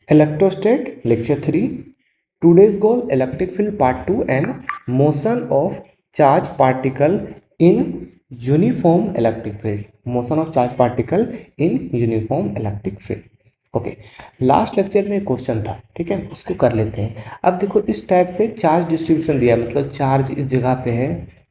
Electrostat lecture 3. Today's goal electric field part 2 and motion of charge particle in uniform electric field. Motion of charge particle in uniform electric field. Okay, last lecture में question था, ठीक है, उसको कर लेते हैं। अब देखो इस टाइप से चार्ज डिस्ट्रीब्यूशन दिया, मतलब चार्ज इस जगह पे है,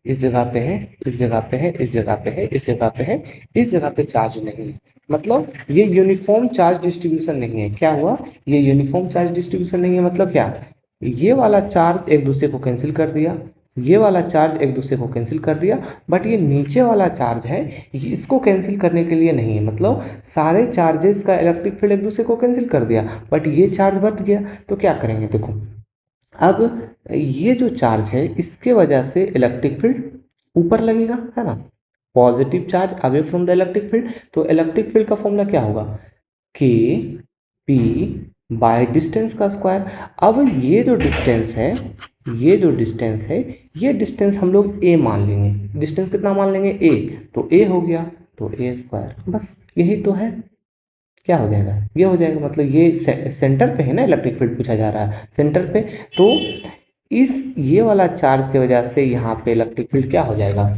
इस जगह पे है, इस जगह पे है, इस जगह पे है, इस जगह पे है, इस जगह पे चार्ज नहीं है, मतलब ये यूनिफॉर्म चार्ज डिस्ट्रीब्यूशन नहीं है। क्या हुआ? ये यूनिफॉर्म चार्ज डिस्ट्रीब्यूशन नहीं है, मतलब क्या? ये वाला चार्ज एक दूसरे को कैंसिल कर दिया, ये वाला चार्ज एक दूसरे को कैंसिल कर दिया, बट ये नीचे वाला चार्ज है, इसको कैंसिल करने के लिए नहीं है, मतलब सारे चार्जेस का इलेक्ट्रिक फील्ड एक दूसरे को कैंसिल कर दिया, बट ये चार्ज बच गया। तो क्या करेंगे? देखो, अब ये जो चार्ज है इसके वजह से इलेक्ट्रिक फील्ड ऊपर लगेगा, है ना, positive charge away from the electric field. तो इलेक्ट्रिक फील्ड का फॉर्मूला क्या होगा? के पी बाय डिस्टेंस का स्क्वायर। अब ये जो डिस्टेंस है, ये जो डिस्टेंस है, ये डिस्टेंस हम लोग ए मान लेंगे। डिस्टेंस कितना मान लेंगे? ए। तो ए हो गया, तो ए स्क्वायर, बस यही तो है। क्या हो जाएगा? ये हो जाएगा, मतलब ये सेंटर पे है ना, इलेक्ट्रिक फील्ड पूछा जा रहा है सेंटर पे। तो इस ये वाला चार्ज की वजह से यहाँ पे इलेक्ट्रिक फील्ड क्या हो जाएगा?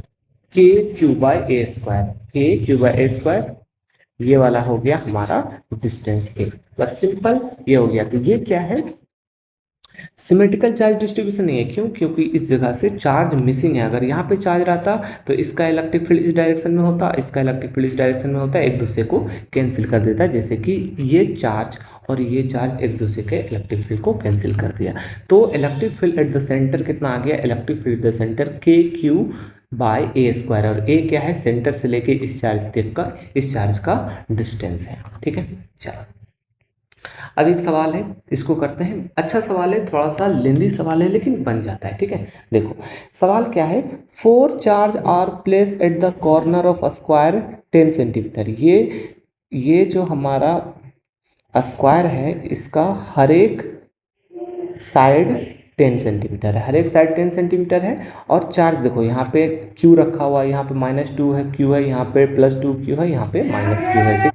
के क्यू बाय ए स्क्वायर, के क्यू बाय ए स्क्वायर। ये वाला हो गया हमारा डिस्टेंस ए, बस सिंपल ये हो गया। तो ये क्या है? सिमेट्रिकल चार्ज डिस्ट्रीब्यूशन नहीं है। क्यों? क्योंकि इस जगह से चार्ज मिसिंग है। अगर यहाँ पे चार्ज रहता तो इसका इलेक्ट्रिक फील्ड इस डायरेक्शन में होता, इसका इलेक्ट्रिक फील्ड इस डायरेक्शन में होता, एक दूसरे को कैंसिल कर देता है, जैसे कि ये चार्ज और ये चार्ज एक दूसरे के इलेक्ट्रिक फील्ड को कैंसिल कर दिया। तो electric field at the centre कितना आ गया? Electric field at the centre के क्यू बाय ए स्क्वायर, और ए क्या है? सेंटर से लेके इस चार्ज तक का, इस चार्ज का डिस्टेंस है, ठीक है। चलो, अब एक सवाल है, इसको करते हैं। अच्छा सवाल है, थोड़ा सा लेंदी सवाल है, लेकिन बन जाता है, ठीक है। देखो सवाल क्या है? 4 charge are place at the corner of square 10 centimetre. ये जो हमारा स्क्वायर है, इसका हर एक साइड 10 सेंटीमीटर है, हर एक साइड 10 सेंटीमीटर है। और चार्ज देखो, यहाँ पे क्यू रखा हुआ है, यहाँ पे -2 है क्यू है, यहाँ पे +2 क्यू है, यहाँ पे -q है, ठीक,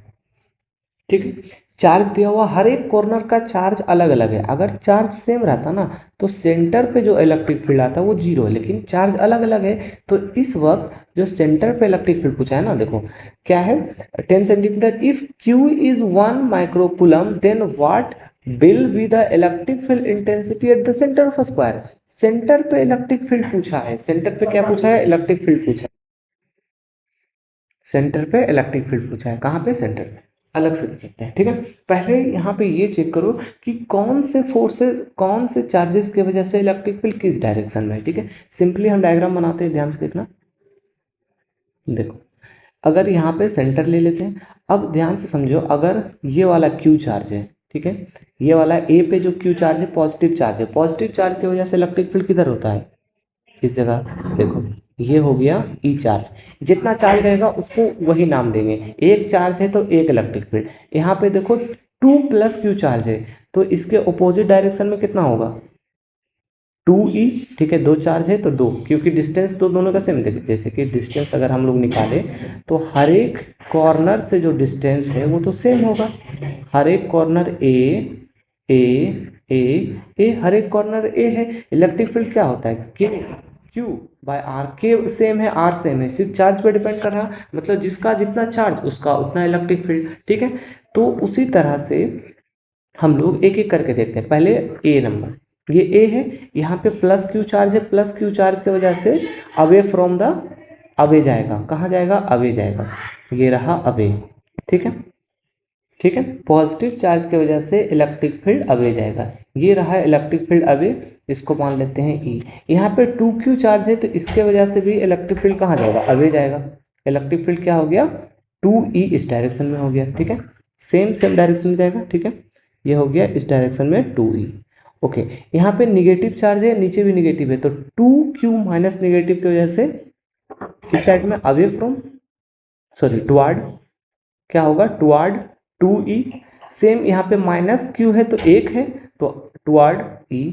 ठीक है। चार्ज दिया हुआ, हर एक कॉर्नर का चार्ज अलग अलग है। अगर चार्ज सेम रहता ना तो सेंटर पे जो इलेक्ट्रिक फील्ड आता वो जीरो है, लेकिन चार्ज अलग अलग है। तो इस वक्त जो सेंटर पे इलेक्ट्रिक फील्ड पूछा है ना, देखो क्या है? 10 centimetre. If q is 1 microcoulomb then what will be the electric field intensity at the centre of square. Centre पे इलेक्ट्रिक फील्ड पूछा है, सेंटर पे क्या पूछा है? इलेक्ट्रिक फील्ड पूछा है, सेंटर पे इलेक्ट्रिक फील्ड पूछा है। कहाँ पे? सेंटर पे। अलग से देखते हैं, ठीक है। पहले यहाँ पे ये चेक करो कि कौन से फोर्सेस, कौन से चार्जेस की वजह से इलेक्ट्रिक फील्ड किस डायरेक्शन में है, ठीक है। सिंपली हम डायग्राम बनाते हैं, ध्यान से देखना। देखो, अगर यहाँ पे सेंटर ले लेते हैं, अब ध्यान से समझो, अगर ये वाला क्यू चार्ज है, ठीक है, ये वाला ए पे जो क्यू चार्ज है पॉजिटिव चार्ज है, पॉजिटिव चार्ज की वजह से इलेक्ट्रिक फील्ड किधर होता है? इस जगह। देखो ये हो गया ई चार्ज, जितना चार्ज रहेगा उसको वही नाम देंगे। एक चार्ज है तो एक इलेक्ट्रिक फील्ड। यहाँ पे देखो 2 + क्यू चार्ज है, तो इसके ऑपोजिट डायरेक्शन में कितना होगा? 2e, ठीक है। दो चार्ज है तो दो, क्योंकि डिस्टेंस तो दोनों का सेम। देखिए जैसे कि डिस्टेंस अगर हम लोग निकाले तो हर एक कॉर्नर से जो डिस्टेंस है वो तो सेम होगा। हर एक कॉर्नर ए ए ए ए, हर एक कॉर्नर ए है। इलेक्ट्रिक फील्ड क्या होता है? के क्यू बाय आर। के सेम है, आर सेम है, सिर्फ चार्ज पे डिपेंड कर रहा, मतलब जिसका जितना चार्ज उसका उतना इलेक्ट्रिक फील्ड, ठीक है। तो उसी तरह से हम लोग एक एक करके देखते हैं। पहले ए नंबर, ये ए है, यहाँ पे +क्यू चार्ज है, +क्यू चार्ज की वजह से अवे फ्रॉम द, अवे जाएगा, कहाँ जाएगा? अवे जाएगा, ये रहा अवे, ठीक है, ठीक है। पॉजिटिव चार्ज की वजह से इलेक्ट्रिक फील्ड अवे जाएगा, ये रहा इलेक्ट्रिक फील्ड अवे, इसको मान लेते हैं ई। यहाँ पे 2q चार्ज है तो इसके वजह से भी इलेक्ट्रिक फील्ड कहाँ जाएगा? अवे जाएगा। इलेक्ट्रिक फील्ड क्या हो गया? 2e इस डायरेक्शन में हो गया, ठीक है, सेम सेम डायरेक्शन में जाएगा, ठीक है। ये हो गया इस डायरेक्शन में 2e। ओके, यहाँ पे निगेटिव चार्ज है, नीचे भी निगेटिव है, तो 2q माइनस निगेटिव की वजह से इस साइड में अवे फ्रॉम, सॉरी टुवार्ड, क्या होगा? Toward 2e। सेम यहाँ पे -q है तो एक है, तो टुवार्ड e।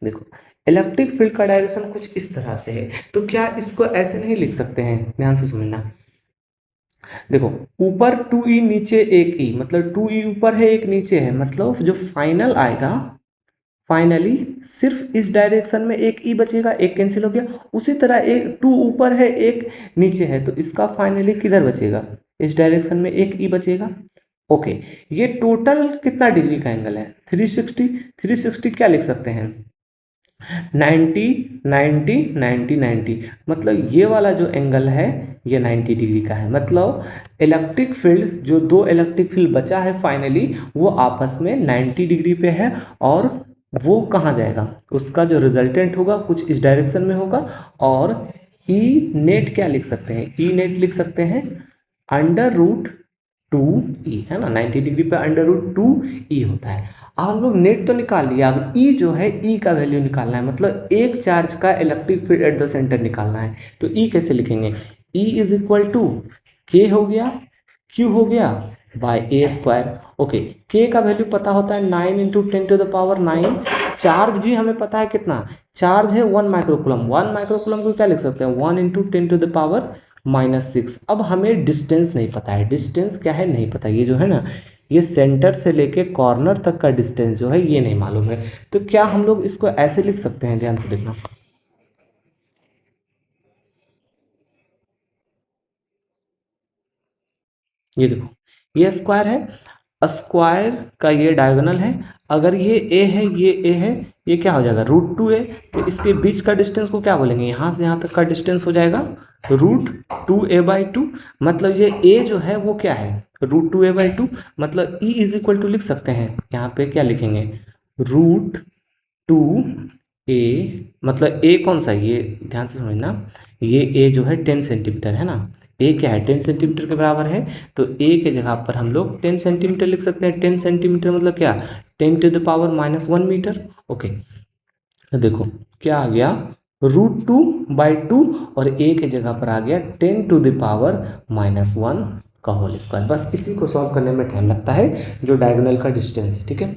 देखो इलेक्ट्रिक फील्ड का डायरेक्शन कुछ इस तरह से है, तो क्या इसको ऐसे नहीं लिख सकते हैं? ध्यान से समझना, देखो ऊपर 2e नीचे 1e, मतलब 2e ऊपर है 1 नीचे है, मतलब जो फाइनल आएगा, फाइनली सिर्फ इस डायरेक्शन में एक ई बचेगा, एक कैंसिल हो गया। उसी तरह एक 2 ऊपर है 1 नीचे है, तो इसका फाइनली किधर बचेगा, इस डायरेक्शन में एक ई बचेगा। ओके, ये टोटल कितना डिग्री का एंगल है, 360। 360 क्या लिख सकते हैं, 90 90 90 90, मतलब ये वाला जो एंगल है ये 90 डिग्री का है। मतलब इलेक्ट्रिक फील्ड, जो दो इलेक्ट्रिक फील्ड बचा है फाइनली, वो आपस में 90 डिग्री पे है। और वो कहाँ जाएगा, उसका जो रिजल्टेंट होगा कुछ इस डायरेक्शन में होगा। और ई नेट क्या लिख सकते हैं, ई नेट लिख सकते हैं √2e, है ना, 90 डिग्री पे √2e होता है। अब हम लोग नेट तो निकाल लिया, अब ई जो है, ई का वैल्यू निकालना है, मतलब एक चार्ज का electric field at the centre निकालना है। तो ई कैसे लिखेंगे, E is equal to k हो गया, क्यू हो गया, बाय ए स्क्वायर। ओके, के का वैल्यू पता होता है 9 इंटू 10⁻9। चार्ज भी हमें पता है कितना, चार्ज है 1 माइक्रोकुलम। 1 माइक्रोकुलम को क्या लिख सकते हैं, 1 इंटू 10⁻⁻6। अब हमें डिस्टेंस नहीं पता है, डिस्टेंस क्या है नहीं पता, ये जो है ना, ये सेंटर से लेके कॉर्नर तक का डिस्टेंस जो है ये नहीं मालूम है। तो क्या हम लोग इसको ऐसे लिख सकते हैं, ध्यान से देखना, ये देखो, ये स्क्वायर है, स्क्वायर का ये डायगोनल है। अगर ये ए है, ये ए है, ये क्या हो जाएगा, √2a। तो इसके बीच का डिस्टेंस को क्या बोलेंगे, यहाँ से यहाँ तक का डिस्टेंस हो जाएगा √2a/2। मतलब ये a जो है वो क्या है, √2a/2। मतलब e इज इक्वल टू लिख सकते हैं, यहाँ पे क्या लिखेंगे, √2a, मतलब a कौन सा, ये ध्यान से समझना, ये a जो है 10 सेंटीमीटर है ना, a क्या है 10 सेंटीमीटर के बराबर है। तो a के जगह पर हम लोग 10 सेंटीमीटर लिख सकते हैं। 10 सेंटीमीटर मतलब क्या, 10⁻⁻1 मीटर। ओके, तो देखो क्या आ गया, √2/2, और a के जगह पर आ गया 10⁻⁻1 का होल स्क्वायर। बस इसी को सॉल्व करने में टाइम लगता है, जो डायगोनल का डिस्टेंस है, ठीक है।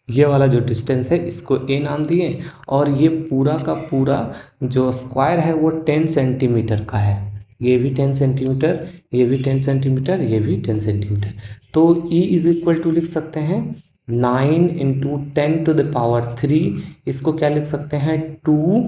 ये वाला जो डिस्टेंस है इसको a नाम दिए, और ये पूरा का पूरा जो स्क्वायर है वो 10 सेंटीमीटर का है। ये भी 10 सेंटीमीटर, ये भी 10 सेंटीमीटर, ये भी 10 सेंटीमीटर। तो e इज इक्वल टू लिख सकते हैं 9 इंटू 10⁻3। इसको क्या लिख सकते हैं, 2,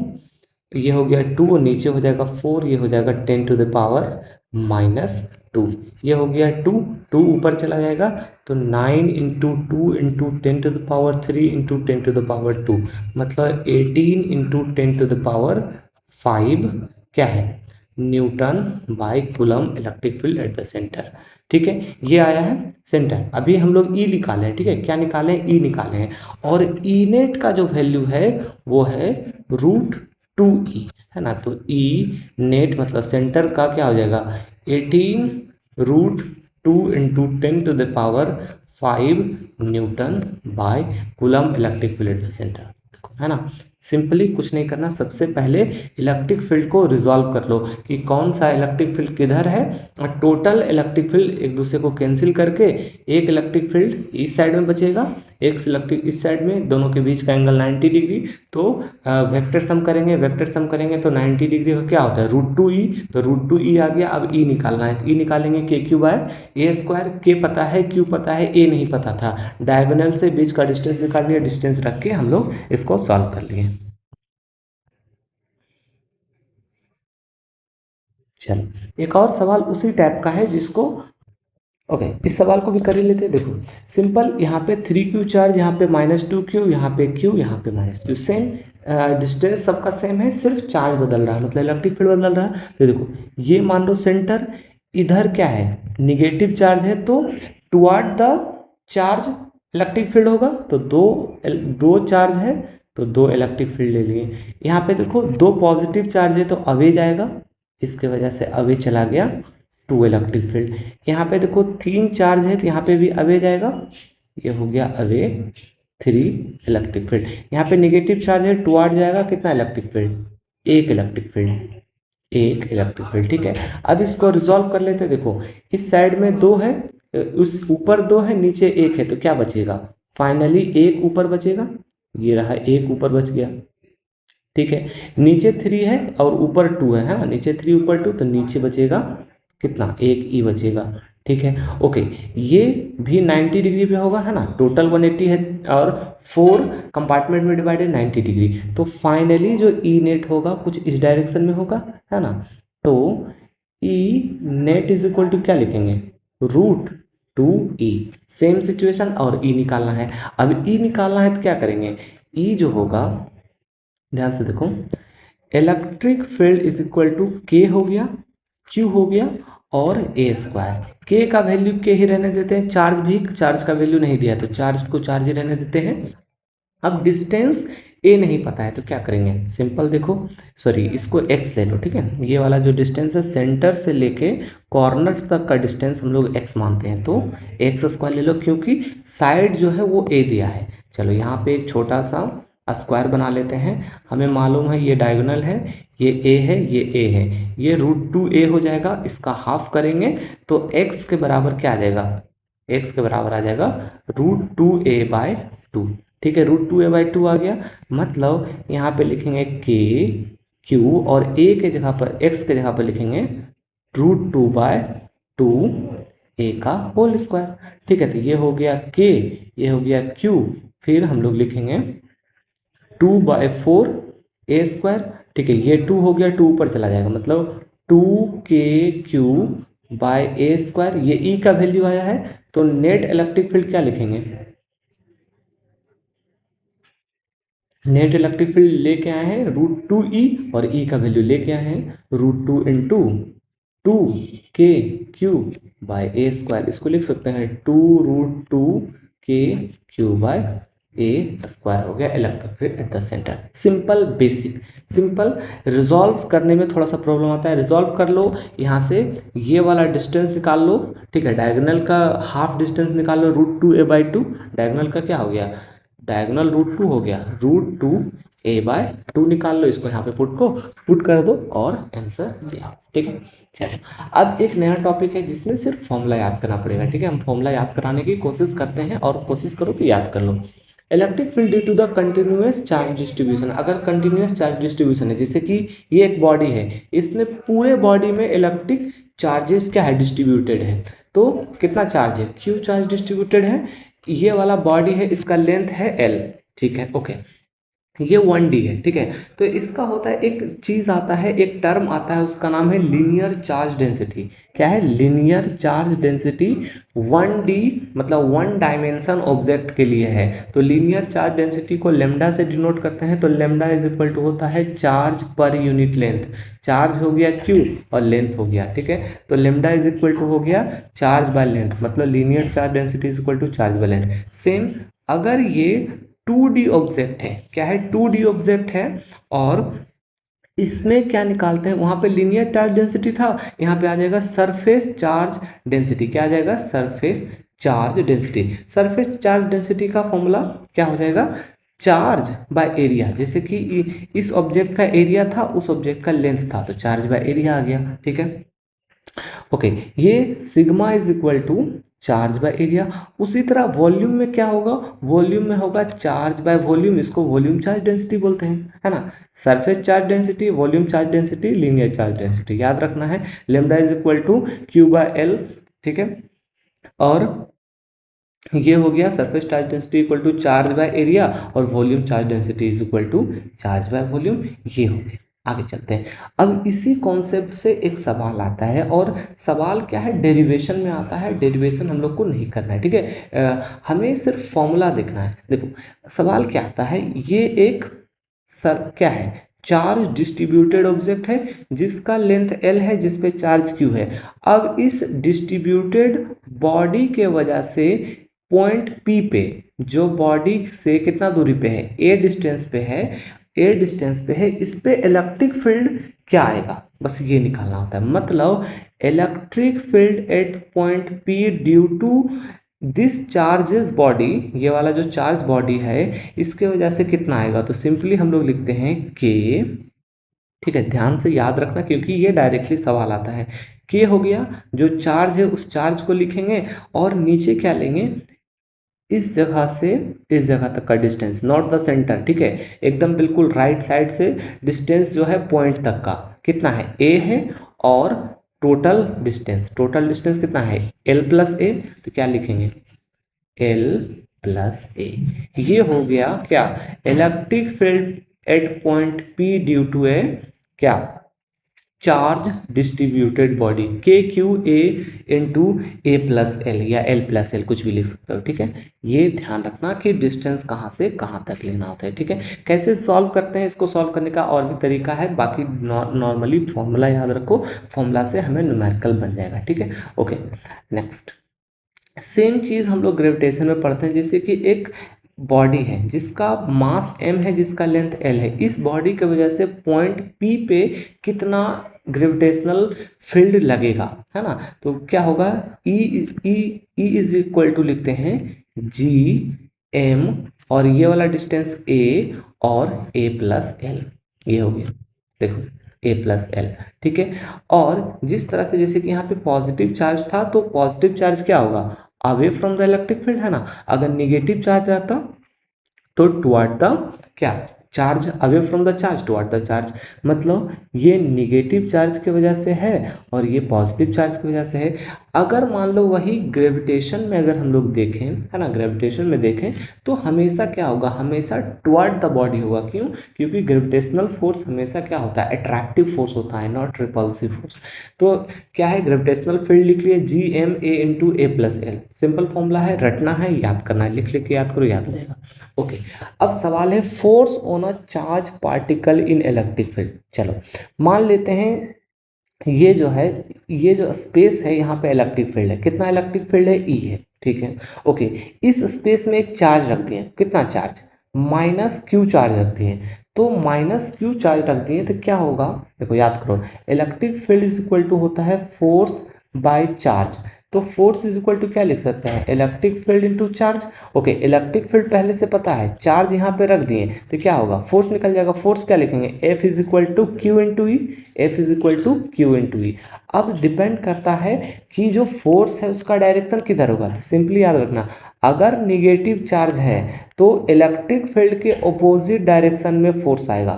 ये हो गया 2, और नीचे हो जाएगा 4, ये हो जाएगा 10⁻⁻2। ये हो गया 2, 2 ऊपर चला जाएगा, तो 9 इंटू 2 इंटू 10⁻3 इंटू 10⁻2, मतलब 18 इंटू 10⁻5 क्या है, newton by coulomb electric field at the centre. ठीक है, ये आया है सेंटर। अभी हम लोग ई निकाले हैं, ठीक है, क्या निकाले हैं, ई निकाले हैं। और ई नेट का जो वैल्यू है वो है √2e, है ना। तो ई नेट मतलब सेंटर का क्या हो जाएगा, 18√2 into 10⁻5 newton by coulomb electric field at the centre, है ना। सिंपली कुछ नहीं करना, सबसे पहले इलेक्ट्रिक फील्ड को रिजॉल्व कर लो कि कौन सा इलेक्ट्रिक फील्ड किधर है, और टोटल इलेक्ट्रिक फील्ड एक दूसरे को कैंसिल करके एक इलेक्ट्रिक फील्ड इस साइड में बचेगा, एक इलेक्ट्रिक इस साइड में, दोनों के बीच का एंगल 90 डिग्री। तो वेक्टर सम करेंगे, वेक्टर सम करेंगे तो 90 डिग्री का क्या होता है, √2e। तो √2e आ गया। अब e निकालना है, तो e निकालेंगे KQ/A²। के पता है, Q पता है, a नहीं पता था। डायगोनल से बीच का डिस्टेंस निकाल लिया, डिस्टेंस रख के हम लोग इसको सॉल्व कर लिए। चलो एक और सवाल उसी टाइप का है जिसको, ओके, इस सवाल को भी कर ही लेते हैं। देखो सिंपल, यहाँ पे 3Q चार्ज, यहाँ पे -2Q, यहाँ पे Q, यहाँ पे -Q, सेम डिस्टेंस सबका सेम है, सिर्फ चार्ज बदल रहा है, मतलब इलेक्ट्रिक फील्ड बदल रहा है। तो देखो ये मान लो सेंटर, इधर क्या है, निगेटिव चार्ज है, तो toward the charge electric field होगा। तो दो चार्ज है तो दो इलेक्ट्रिक फील्ड ले लिए। यहाँ पे देखो दो पॉजिटिव चार्ज है तो अवे जाएगा, इसके वजह से अवे चला गया 2 इलेक्ट्रिक फील्ड। यहाँ पे देखो 3 चार्ज है तो यहाँ पे भी अवे जाएगा, ये हो गया अवे 3 इलेक्ट्रिक फील्ड। यहाँ पे नेगेटिव चार्ज है, टुवर्ड जाएगा कितना इलेक्ट्रिक फील्ड, एक इलेक्ट्रिक फील्ड, एक इलेक्ट्रिक फील्ड। ठीक है, अब इसको रिजॉल्व कर लेते हैं। देखो इस साइड में 2 है, उस ऊपर 2 है, नीचे 1 है, तो क्या बचेगा, फाइनली एक ऊपर बचेगा, ये रहा एक ऊपर बच गया। ठीक है, नीचे 3 है और ऊपर 2 है ना, नीचे 3 ऊपर 2, तो नीचे बचेगा कितना, एक ई बचेगा, ठीक है। ओके, ये भी 90 डिग्री पे होगा, है ना, टोटल 180 है और 4 कंपार्टमेंट में डिवाइडेड 90 डिग्री, तो फाइनली जो ई नेट होगा कुछ इस डायरेक्शन में होगा, है ना। तो E net is equal to क्या लिखेंगे, रूट टू ई। सेम सिचुएशन, और ई निकालना है। अब ई निकालना है तो क्या करेंगे, ई जो होगा, ध्यान से देखो, electric field is equal to k हो गया, क्यू हो गया और ए स्क्वायर। के का वैल्यू के ही रहने देते हैं, चार्ज भी, चार्ज का वैल्यू नहीं दिया तो चार्ज को चार्ज ही रहने देते हैं। अब डिस्टेंस ए नहीं पता है तो क्या करेंगे, सिंपल देखो, सॉरी इसको एक्स ले लो, ठीक है। ये वाला जो डिस्टेंस है सेंटर से लेके कॉर्नर तक का डिस्टेंस हम लोग एक्स मानते हैं, तो एक्स स्क्वायर ले लो, क्योंकि साइड जो है वो ए दिया है। चलो यहाँ पे एक छोटा सा स्क्वायर बना लेते हैं। हमें मालूम है ये डायगोनल है, ये ए है, ये ए है, ये रूट टू ए हो जाएगा। इसका हाफ करेंगे तो एक्स के बराबर क्या आ जाएगा, एक्स के बराबर आ जाएगा root two a by two, ठीक है। Root two a by two आ गया, मतलब यहाँ पे लिखेंगे के क्यू और ए के जगह पर, एक्स के जगह पर लिखेंगे रूट टू बाय टू ए का होल स्क्वायर, ठीक है। तो ये हो गया के, ये हो गया क्यू, फिर हम लोग लिखेंगे 2/4 ए स्क्वायर, ठीक है। ये 2 हो गया, 2 ऊपर चला जाएगा, मतलब 2k³ बाय ए स्क्वायर। ये ई का वैल्यू आया है, तो नेट इलेक्ट्रिक फील्ड क्या लिखेंगे, नेट इलेक्ट्रिक फील्ड लेके आए हैं रूट टू ई, और ई का वैल्यू लेके आए हैं root two into 2k³ by a square. इसको लिख सकते हैं 2√2k³ बाय ए स्क्वायर, हो गया electric field at the centre. Simple, basic, simple. Resolve करने में थोड़ा सा प्रॉब्लम आता है, रिजॉल्व कर लो। यहाँ से ये वाला डिस्टेंस निकाल लो, ठीक है। डायगोनल का हाफ डिस्टेंस निकाल लो, root two a by two. Diagonal का क्या हो गया, डायगोनल रूट टू हो गया, root two a by two निकाल लो। इसको यहाँ पे पुट कर दो और आंसर दिया, ठीक है। चलो, अब एक नया टॉपिक है जिसमें सिर्फ फॉर्मूला याद करना पड़ेगा, ठीक है। हम फॉर्मूला याद कराने की कोशिश करते हैं और कोशिश करो कि याद कर लो। Electric field due to the continuous charge distribution. अगर कंटिन्यूअस चार्ज डिस्ट्रीब्यूशन है, जैसे कि ये एक बॉडी है, इसमें पूरे बॉडी में इलेक्ट्रिक चार्जेस क्या है, डिस्ट्रीब्यूटेड है। तो कितना चार्ज है, क्यू चार्ज डिस्ट्रीब्यूटेड है। ये वाला बॉडी है, इसका लेंथ है एल, ठीक है, ओके। ये 1D है, ठीक है। तो इसका होता है, एक चीज आता है, एक टर्म आता है, उसका नाम है लीनियर चार्ज डेंसिटी। क्या है, लीनियर चार्ज डेंसिटी 1D, मतलब वन डायमेंशन ऑब्जेक्ट के लिए है। तो लीनियर चार्ज डेंसिटी को लेमडा से डिनोट करते हैं, तो लेमडा इज इक्वल टू होता है चार्ज पर यूनिट लेंथ। चार्ज हो गया क्यू और लेंथ हो गया, ठीक है। तो लेमडा इज इक्वल टू हो गया चार्ज बाय लेंथ, मतलब linear charge density is equal to charge by length. Same, अगर ये 2D ऑब्जेक्ट है, क्या है, 2D ऑब्जेक्ट है, और इसमें क्या निकालते हैं, वहां पे लीनियर चार्ज डेंसिटी था, यहाँ पे आ जाएगा सरफेस चार्ज डेंसिटी। क्या आ जाएगा, surface charge density. Surface charge density का फॉर्मूला क्या हो जाएगा, चार्ज बाय एरिया। जैसे कि इस ऑब्जेक्ट का एरिया था, उस ऑब्जेक्ट का लेंथ था, तो चार्ज बाय एरिया आ गया, ठीक है, ओके। ये sigma is equal to charge by area. उसी तरह वॉल्यूम में क्या होगा, वॉल्यूम में होगा चार्ज बाय वॉल्यूम, इसको वॉल्यूम चार्ज डेंसिटी बोलते हैं, है ना। Surface charge density, volume charge density, linear charge density, याद रखना है। Lambda is equal to Q by l, ठीक है। और ये हो गया surface charge density equal to charge by area, और volume charge density is equal to charge by volume, ये हो गया। आगे चलते हैं। अब इसी कॉन्सेप्ट से एक सवाल आता है, और सवाल क्या है, डेरिवेशन में आता है। डेरिवेशन हम लोग को नहीं करना है, ठीक है। हमें सिर्फ फॉर्मूला देखना है। देखो सवाल क्या आता है, ये एक क्या है, चार्ज डिस्ट्रीब्यूटेड ऑब्जेक्ट है जिसका लेंथ एल है, जिस पे चार्ज क्यू है। अब इस डिस्ट्रीब्यूटेड बॉडी के वजह से पॉइंट पी पे, जो बॉडी से कितना दूरी पे है, ए डिस्टेंस पे है, ए डिस्टेंस पे है, इस पे इलेक्ट्रिक फील्ड क्या आएगा, बस ये निकालना होता है। मतलब electric field at point P due to this charges body, ये वाला जो चार्ज बॉडी है, इसके वजह से कितना आएगा। तो सिंपली हम लोग लिखते हैं के, ठीक है, ध्यान से याद रखना क्योंकि ये डायरेक्टली सवाल आता है। के हो गया, जो चार्ज है उस चार्ज को लिखेंगे, और नीचे क्या लेंगे, इस जगह से इस जगह तक का डिस्टेंस, नॉट द सेंटर, ठीक है, एकदम बिल्कुल राइट साइड से डिस्टेंस जो है पॉइंट तक का कितना है, ए है, और टोटल डिस्टेंस कितना है l प्लस ए, तो क्या लिखेंगे l प्लस ए। ये हो गया क्या electric field at point P due to a क्या चार्ज डिस्ट्रीब्यूटेड बॉडी के q a into a plus l या एल प्लस एल कुछ भी लिख सकते हो, ठीक है। ये ध्यान रखना कि डिस्टेंस कहाँ से कहाँ तक लेना होता है, ठीक है। कैसे सॉल्व करते हैं, इसको सॉल्व करने का और भी तरीका है, बाकी नॉर्मली फॉर्मूला याद रखो, फॉर्मूला से हमें न्यूमेरिकल बन जाएगा, ठीक है। ओके नेक्स्ट सेम चीज़ हम लोग ग्रेविटेशन में पढ़ते हैं। जैसे कि एक बॉडी है जिसका मास m है, जिसका लेंथ l है, इस बॉडी की वजह से पॉइंट P पे कितना ग्रेविटेशनल फील्ड लगेगा, है ना। तो क्या होगा E इज इक्वल टू लिखते हैं Gm और ये वाला डिस्टेंस a और a प्लस एल, ये हो गया देखो a प्लस एल, ठीक है। और जिस तरह से जैसे कि यहाँ पे पॉजिटिव चार्ज था, तो पॉजिटिव चार्ज क्या होगा away from the electric field, है ना। अगर निगेटिव चार्ज रहता तो टुवर्ड द क्या charge, away from the charge toward the charge. मतलब ये निगेटिव चार्ज की वजह से है और ये पॉजिटिव चार्ज की वजह से है। अगर मान लो वही ग्रेविटेशन में अगर हम लोग देखें, है ना, ग्रेविटेशन में देखें तो हमेशा क्या होगा, हमेशा टुवर्ड द बॉडी होगा। क्यों? क्योंकि ग्रेविटेशनल फोर्स हमेशा क्या होता है अट्रैक्टिव फोर्स होता है, नॉट रिपल्सिव फोर्स। तो क्या है ग्रेविटेशनल फील्ड लिख लिए GMA into a plus L, simple formula है, रटना है, याद करना है, लिख के याद करो, याद हो जाएगा। ओके अब सवाल है force on a charge particle in electric field. चलो मान लेते हैं ये जो है, ये जो स्पेस है यहाँ पे इलेक्ट्रिक फील्ड है, कितना इलेक्ट्रिक फील्ड है E है, ठीक है। ओके इस स्पेस में एक चार्ज रख दिए, कितना चार्ज -q चार्ज रख दिए, तो -q चार्ज रख दिए तो क्या होगा देखो याद करो, electric field is equal to होता है फोर्स बाय चार्ज। तो फोर्स इज इक्वल टू क्या लिख सकते हैं electric field into charge. Okay electric field पहले से पता है, चार्ज यहाँ पे रख दिए तो क्या होगा फोर्स निकल जाएगा। फोर्स क्या लिखेंगे F is equal to q into e, F is equal to q into e. अब डिपेंड करता है कि जो फोर्स है उसका डायरेक्शन किधर होगा। तो सिंपली याद रखना अगर निगेटिव चार्ज है तो इलेक्ट्रिक फील्ड के ऑपोजिट डायरेक्शन में फोर्स आएगा,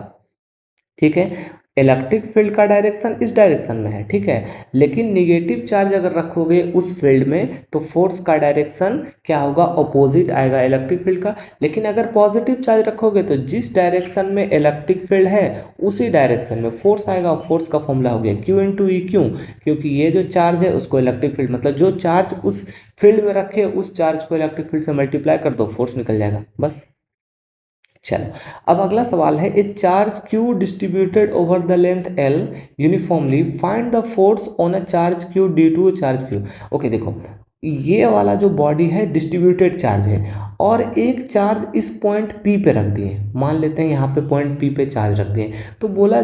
ठीक है। इलेक्ट्रिक फील्ड का डायरेक्शन इस डायरेक्शन में है, ठीक है, लेकिन निगेटिव चार्ज अगर रखोगे उस फील्ड में तो फोर्स का डायरेक्शन क्या होगा ऑपोजिट आएगा इलेक्ट्रिक फील्ड का। लेकिन अगर पॉजिटिव चार्ज रखोगे तो जिस डायरेक्शन में इलेक्ट्रिक फील्ड है उसी डायरेक्शन में फोर्स आएगा। फोर्स का फॉर्मूला हो गया Q इंटू ई। क्यों? क्योंकि ये जो चार्ज है उसको इलेक्ट्रिक फील्ड, मतलब जो चार्ज उस फील्ड में रखे उस चार्ज को इलेक्ट्रिक फील्ड से मल्टीप्लाई कर दो, फोर्स निकल जाएगा बस। चलो अब अगला सवाल है, a charge Q distributed over the length L uniformly, find the force on a charge Q due to charge Q। Okay देखो ये वाला जो बॉडी है डिस्ट्रीब्यूटेड चार्ज है और एक चार्ज इस पॉइंट P पे रख दिए, मान लेते हैं यहाँ पे पॉइंट P पे चार्ज रख दिए, तो बोला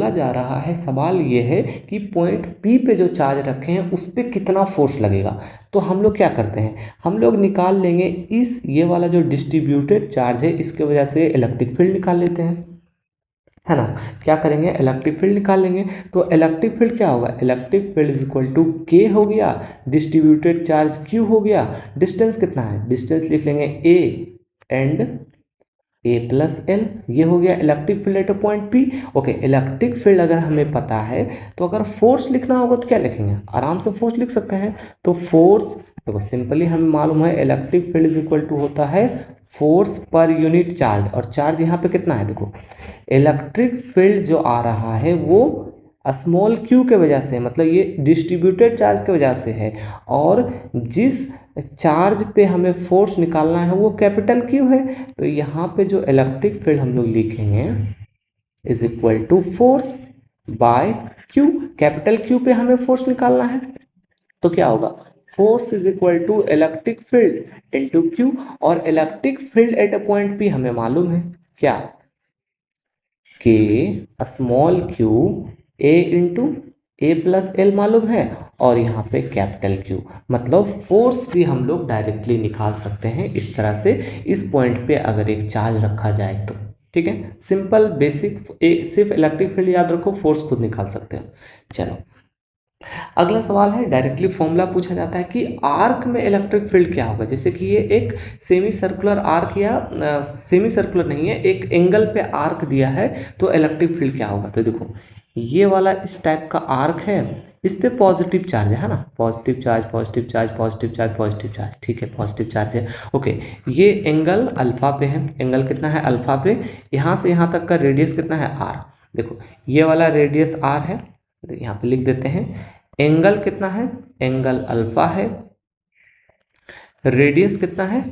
जा रहा है, सवाल ये है कि पॉइंट P पे जो चार्ज रखे हैं उस पर कितना फोर्स लगेगा। तो हम लोग क्या करते हैं, हम लोग निकाल लेंगे इस ये वाला जो डिस्ट्रीब्यूटेड चार्ज है इसके वजह से इलेक्ट्रिक फील्ड निकाल लेते हैं, है ना। क्या करेंगे इलेक्ट्रिक फील्ड निकाल लेंगे। तो इलेक्ट्रिक फील्ड क्या होगा, electric field is equal to K हो गया, डिस्ट्रीब्यूटेड चार्ज Q हो गया, डिस्टेंस कितना है, डिस्टेंस लिख लेंगे A and A plus L, ये हो गया electric field at a point P। Okay electric field अगर हमें पता है तो अगर फोर्स लिखना होगा तो क्या लिखेंगे, आराम से फोर्स लिख सकते हैं। तो फोर्स देखो सिंपली हमें मालूम है electric field is equal to होता है फोर्स पर यूनिट चार्ज, और चार्ज यहाँ पे कितना है देखो, इलेक्ट्रिक फील्ड जो आ रहा है वो स्मॉल q के वजह से, मतलब ये डिस्ट्रीब्यूटेड चार्ज की वजह से है, और जिस चार्ज पे हमें फोर्स निकालना है वो कैपिटल Q है। तो यहाँ पे जो इलेक्ट्रिक फील्ड हम लोग लिखेंगे is equal to force by Q, capital Q पे हमें फोर्स निकालना है तो क्या होगा force is equal to electric field into Q, और electric field at a point P हमें मालूम है क्या के small q A into a plus l मालूम है, और यहाँ पे कैपिटल Q, मतलब फोर्स भी हम लोग डायरेक्टली निकाल सकते हैं इस तरह से, इस पॉइंट पे अगर एक चार्ज रखा जाए तो, ठीक है। सिंपल बेसिक, सिर्फ इलेक्ट्रिक फील्ड याद रखो, फोर्स खुद निकाल सकते हैं। चलो अगला सवाल है, डायरेक्टली फॉर्मूला पूछा जाता है कि आर्क में इलेक्ट्रिक फील्ड क्या होगा। जैसे कि ये एक सेमी सर्कुलर आर्क, या सेमी सर्कुलर नहीं है, एक एंगल पे आर्क दिया है, तो इलेक्ट्रिक फील्ड क्या होगा। तो देखो ये वाला इस टाइप का आर्क है, इस पे पॉजिटिव चार्ज है ना, positive charge positive charge positive charge positive charge, ठीक है, पॉजिटिव चार्ज है। ओके, ये एंगल अल्फा पे है, एंगल कितना है अल्फा पे, यहाँ से यहाँ तक का रेडियस कितना है आर। देखो ये वाला रेडियस आर है, तो यहाँ पे लिख देते हैं एंगल कितना है, एंगल अल्फा है, रेडियस कितना है,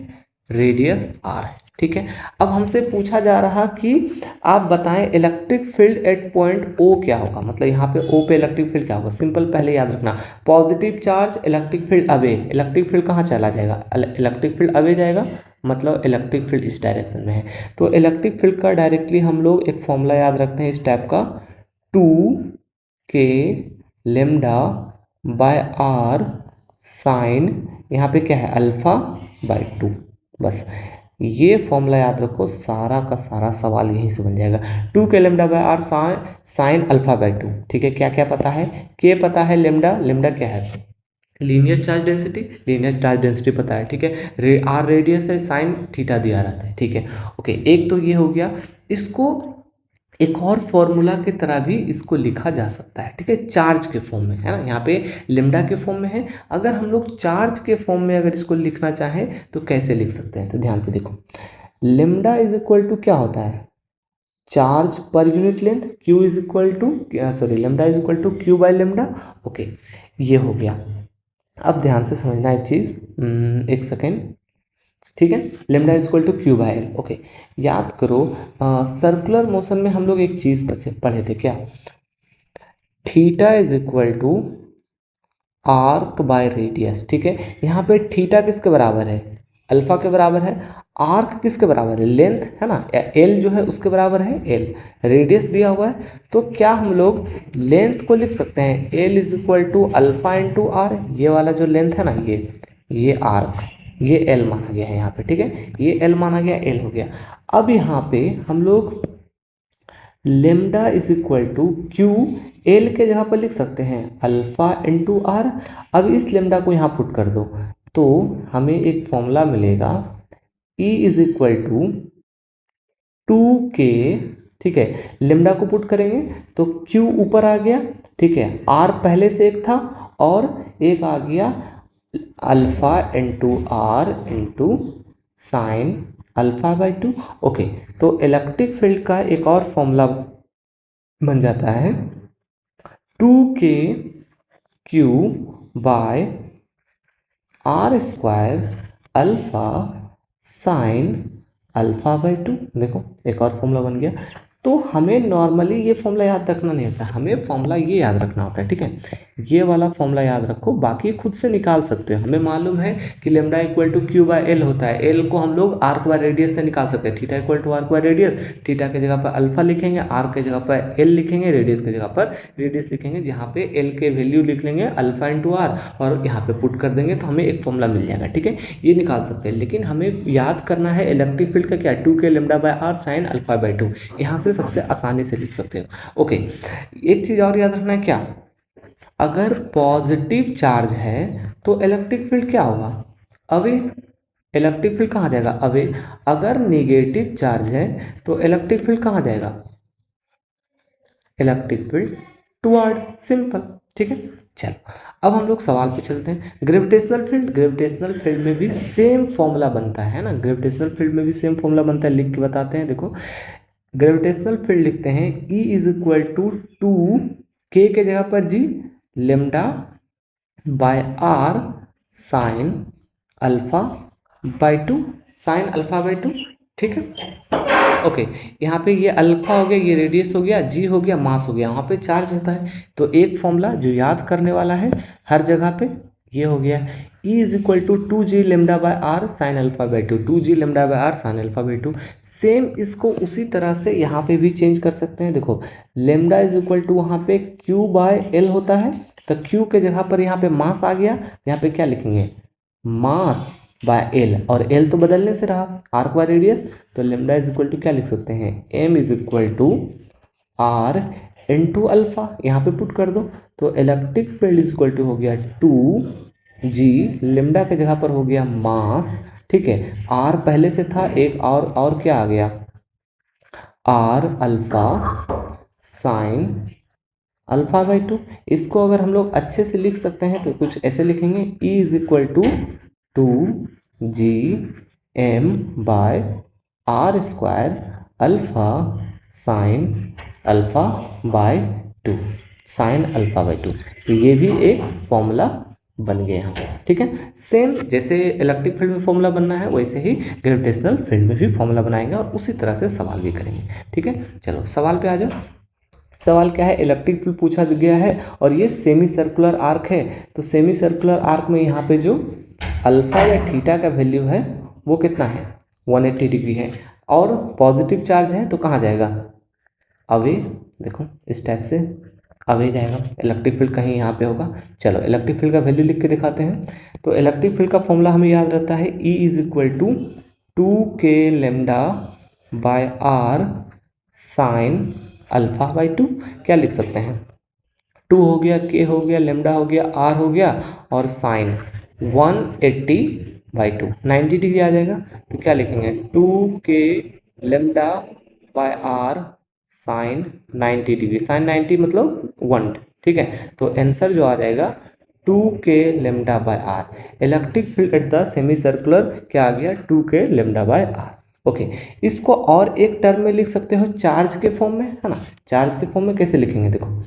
रेडियस आर है, ठीक है। अब हमसे पूछा जा रहा कि आप बताएं electric field at point O क्या होगा, मतलब यहाँ पे ओ पे इलेक्ट्रिक फील्ड क्या होगा। सिंपल, पहले याद रखना positive charge electric field away, electric field कहाँ चला जाएगा, इलेक्ट्रिक फील्ड अवे जाएगा, मतलब इलेक्ट्रिक फील्ड इस डायरेक्शन में है। तो इलेक्ट्रिक फील्ड का डायरेक्टली हम लोग एक फॉर्मूला याद रखते हैं इस टाइप का, 2k lambda by R sign, यहाँ पे क्या है अल्फा बाई 2, बस ये फॉर्मूला याद रखो, सारा का सारा सवाल यहीं से बन जाएगा। 2k lambda by R sine alpha by 2, ठीक है। क्या क्या पता है, के पता है, लेमडा, लेमडा क्या है linear charge density, linear charge density पता है, ठीक है। आर रेडियस है, साइन थीटा दिया रहता है, ठीक है। ओके, एक तो ये हो गया। इसको एक और फॉर्मूला की तरह भी इसको लिखा जा सकता है, ठीक है, चार्ज के फॉर्म में, है ना। यहाँ पे लेमडा के फॉर्म में है, अगर हम लोग चार्ज के फॉर्म में अगर इसको लिखना चाहें तो कैसे लिख सकते हैं, तो ध्यान से देखो, लेमडा इज इक्वल टू क्या होता है, चार्ज पर unit length, Q is equal to sorry lambda is equal to Q by lambda. Okay, ये हो गया। अब ध्यान से समझना एक चीज़, एक सेकेंड, ठीक है। Lambda is equal to Q by L. Okay, याद करो सर्कुलर मोशन में हम लोग एक चीज़ पढ़े थे क्या, theta is equal to arc by radius, ठीक है। यहाँ पे थीटा किसके बराबर है, अल्फा के बराबर है, आर्क किसके बराबर है, लेंथ है ना, एल जो है उसके बराबर है, एल रेडियस दिया हुआ है, तो क्या हम लोग लेंथ को लिख सकते हैं L is equal to alpha into R, ये वाला जो लेंथ है ना, ये आर्क, ये एल माना गया है यहाँ पे, ठीक है, ये एल माना गया, एल हो गया। अब यहाँ पे हम लोग lambda is equal to Q, L के जगह पर लिख सकते हैं अल्फा इंटू आर। अब इस लेमडा को यहाँ पुट कर दो तो हमें एक फॉर्मूला मिलेगा, E is equal to 2k, ठीक है। लेमडा को पुट करेंगे तो Q ऊपर आ गया, ठीक है, R पहले से एक था और एक आ गया alpha into R into sine alpha by 2। Okay, तो इलेक्ट्रिक फील्ड का एक और फॉर्मूला बन जाता है 2k Q by R square alpha sine alpha by 2। देखो एक और फॉर्मूला बन गया। तो हमें नॉर्मली ये फॉर्मूला याद रखना नहीं होता, हमें फॉर्मूला ये याद रखना होता है, ठीक है। ये वाला फॉर्मूला याद रखो, बाकी खुद से निकाल सकते हो। हमें मालूम है कि lambda equal to Q by L होता है, एल को हम लोग आर्क बाय रेडियस से निकाल सकते हैं, theta equal to arc by radius, theta के जगह पर अल्फा लिखेंगे, आर्क के जगह पर एल लिखेंगे, रेडियस के जगह पर रेडियस लिखेंगे, जहाँ पे एल के वैल्यू लिख लेंगे अल्फा इंटू आर और यहाँ पे पुट कर देंगे तो हमें एक फॉर्मूला मिल जाएगा, ठीक है। ये निकाल सकते हैं, लेकिन हमें याद करना है इलेक्ट्रिक फील्ड का क्या, 2k lambda by R sine alpha by 2, यहाँ से सबसे आसानी से लिख सकते हो। ओके, एक चीज़ और याद रखना है क्या, अगर पॉजिटिव चार्ज है तो इलेक्ट्रिक फील्ड क्या होगा, अवे, इलेक्ट्रिक फील्ड कहाँ जाएगा, अवे। अगर नेगेटिव चार्ज है तो इलेक्ट्रिक फील्ड कहाँ जाएगा, इलेक्ट्रिक फील्ड टुवर्ड, सिंपल, ठीक है। चलो अब हम लोग सवाल पे चलते हैं। ग्रेविटेशनल फील्ड, ग्रेविटेशनल फील्ड में भी सेम फॉर्मूला बनता है ना, ग्रेविटेशनल फील्ड में भी सेम फॉर्मूला बनता है, लिख के बताते हैं। देखो ग्रेविटेशनल फील्ड लिखते हैं E is equal to 2k के जगह पर G lambda by R sine alpha by 2, sine alpha by 2, ठीक है। ओके, यहाँ पे ये अल्फा हो गया, ये रेडियस हो गया, जी हो गया, मास हो गया, वहाँ पे चार्ज होता है। तो एक फॉर्मूला जो याद करने वाला है हर जगह पे, ये हो गया E is equal to 2g lambda by R sine alpha by 2, 2g lambda by R sine alpha by 2। Same इसको उसी तरह से यहाँ पे भी चेंज कर सकते हैं। देखो लेमडा इज इक्वल टू वहाँ पे q बाय एल होता है, तो q के जगह पर यहाँ पे मास आ गया, यहाँ पे क्या लिखेंगे, मास बाय एल, और एल तो बदलने से रहा आर्क बाय रेडियस, तो लेमडा इज इक्वल टू क्या लिख सकते हैं, M is equal to R into alpha, यहाँ पे पुट कर दो तो electric field is equal to हो गया 2g, लेमडा के जगह पर हो गया मास, ठीक है, आर पहले से था एक और क्या आ गया, आर अल्फा साइन α/2। इसको अगर हम लोग अच्छे से लिख सकते हैं तो कुछ ऐसे लिखेंगे, E is equal to 2gm/r² alpha sine α/2, sine α/2। तो ये भी एक फॉर्मूला बन गया यहाँ पे, ठीक है। सेम जैसे इलेक्ट्रिक फील्ड में फॉर्मूला बनना है वैसे ही ग्रेविटेशनल फील्ड में भी फॉर्मूला बनाएंगे और उसी तरह से सवाल भी करेंगे, ठीक है। चलो सवाल पे आ जाओ। सवाल क्या है, इलेक्ट्रिक फील्ड पूछा गया है और ये सेमी सर्कुलर आर्क है। तो सेमी सर्कुलर आर्क में यहाँ पे जो अल्फा या थीटा का वैल्यू है वो कितना है, 180 डिग्री है और पॉजिटिव चार्ज है तो कहाँ जाएगा, अवे। देखो इस टाइप से अवे जाएगा, इलेक्ट्रिक फील्ड कहीं यहाँ पे होगा। चलो इलेक्ट्रिक फील्ड का वैल्यू लिख के दिखाते हैं। तो इलेक्ट्रिक फील्ड का फॉर्मूला हमें याद रहता है, E is equal to 2k λ/r sine α/2। क्या लिख सकते हैं, 2 हो गया, k हो गया, लेमडा हो गया, r हो गया और साइन 180/2, 90 डिग्री आ जाएगा। तो क्या लिखेंगे, 2k λ/r sign 90 degree, sign 90 मतलब 1, ठीक है। तो आंसर जो आ जाएगा 2k λ/r। Electric field at the semi circular क्या आ गया, 2k λ/r। ओके, इसको और एक टर्म में लिख सकते हो, चार्ज के फॉर्म में, है ना। चार्ज के फॉर्म में कैसे लिखेंगे, देखो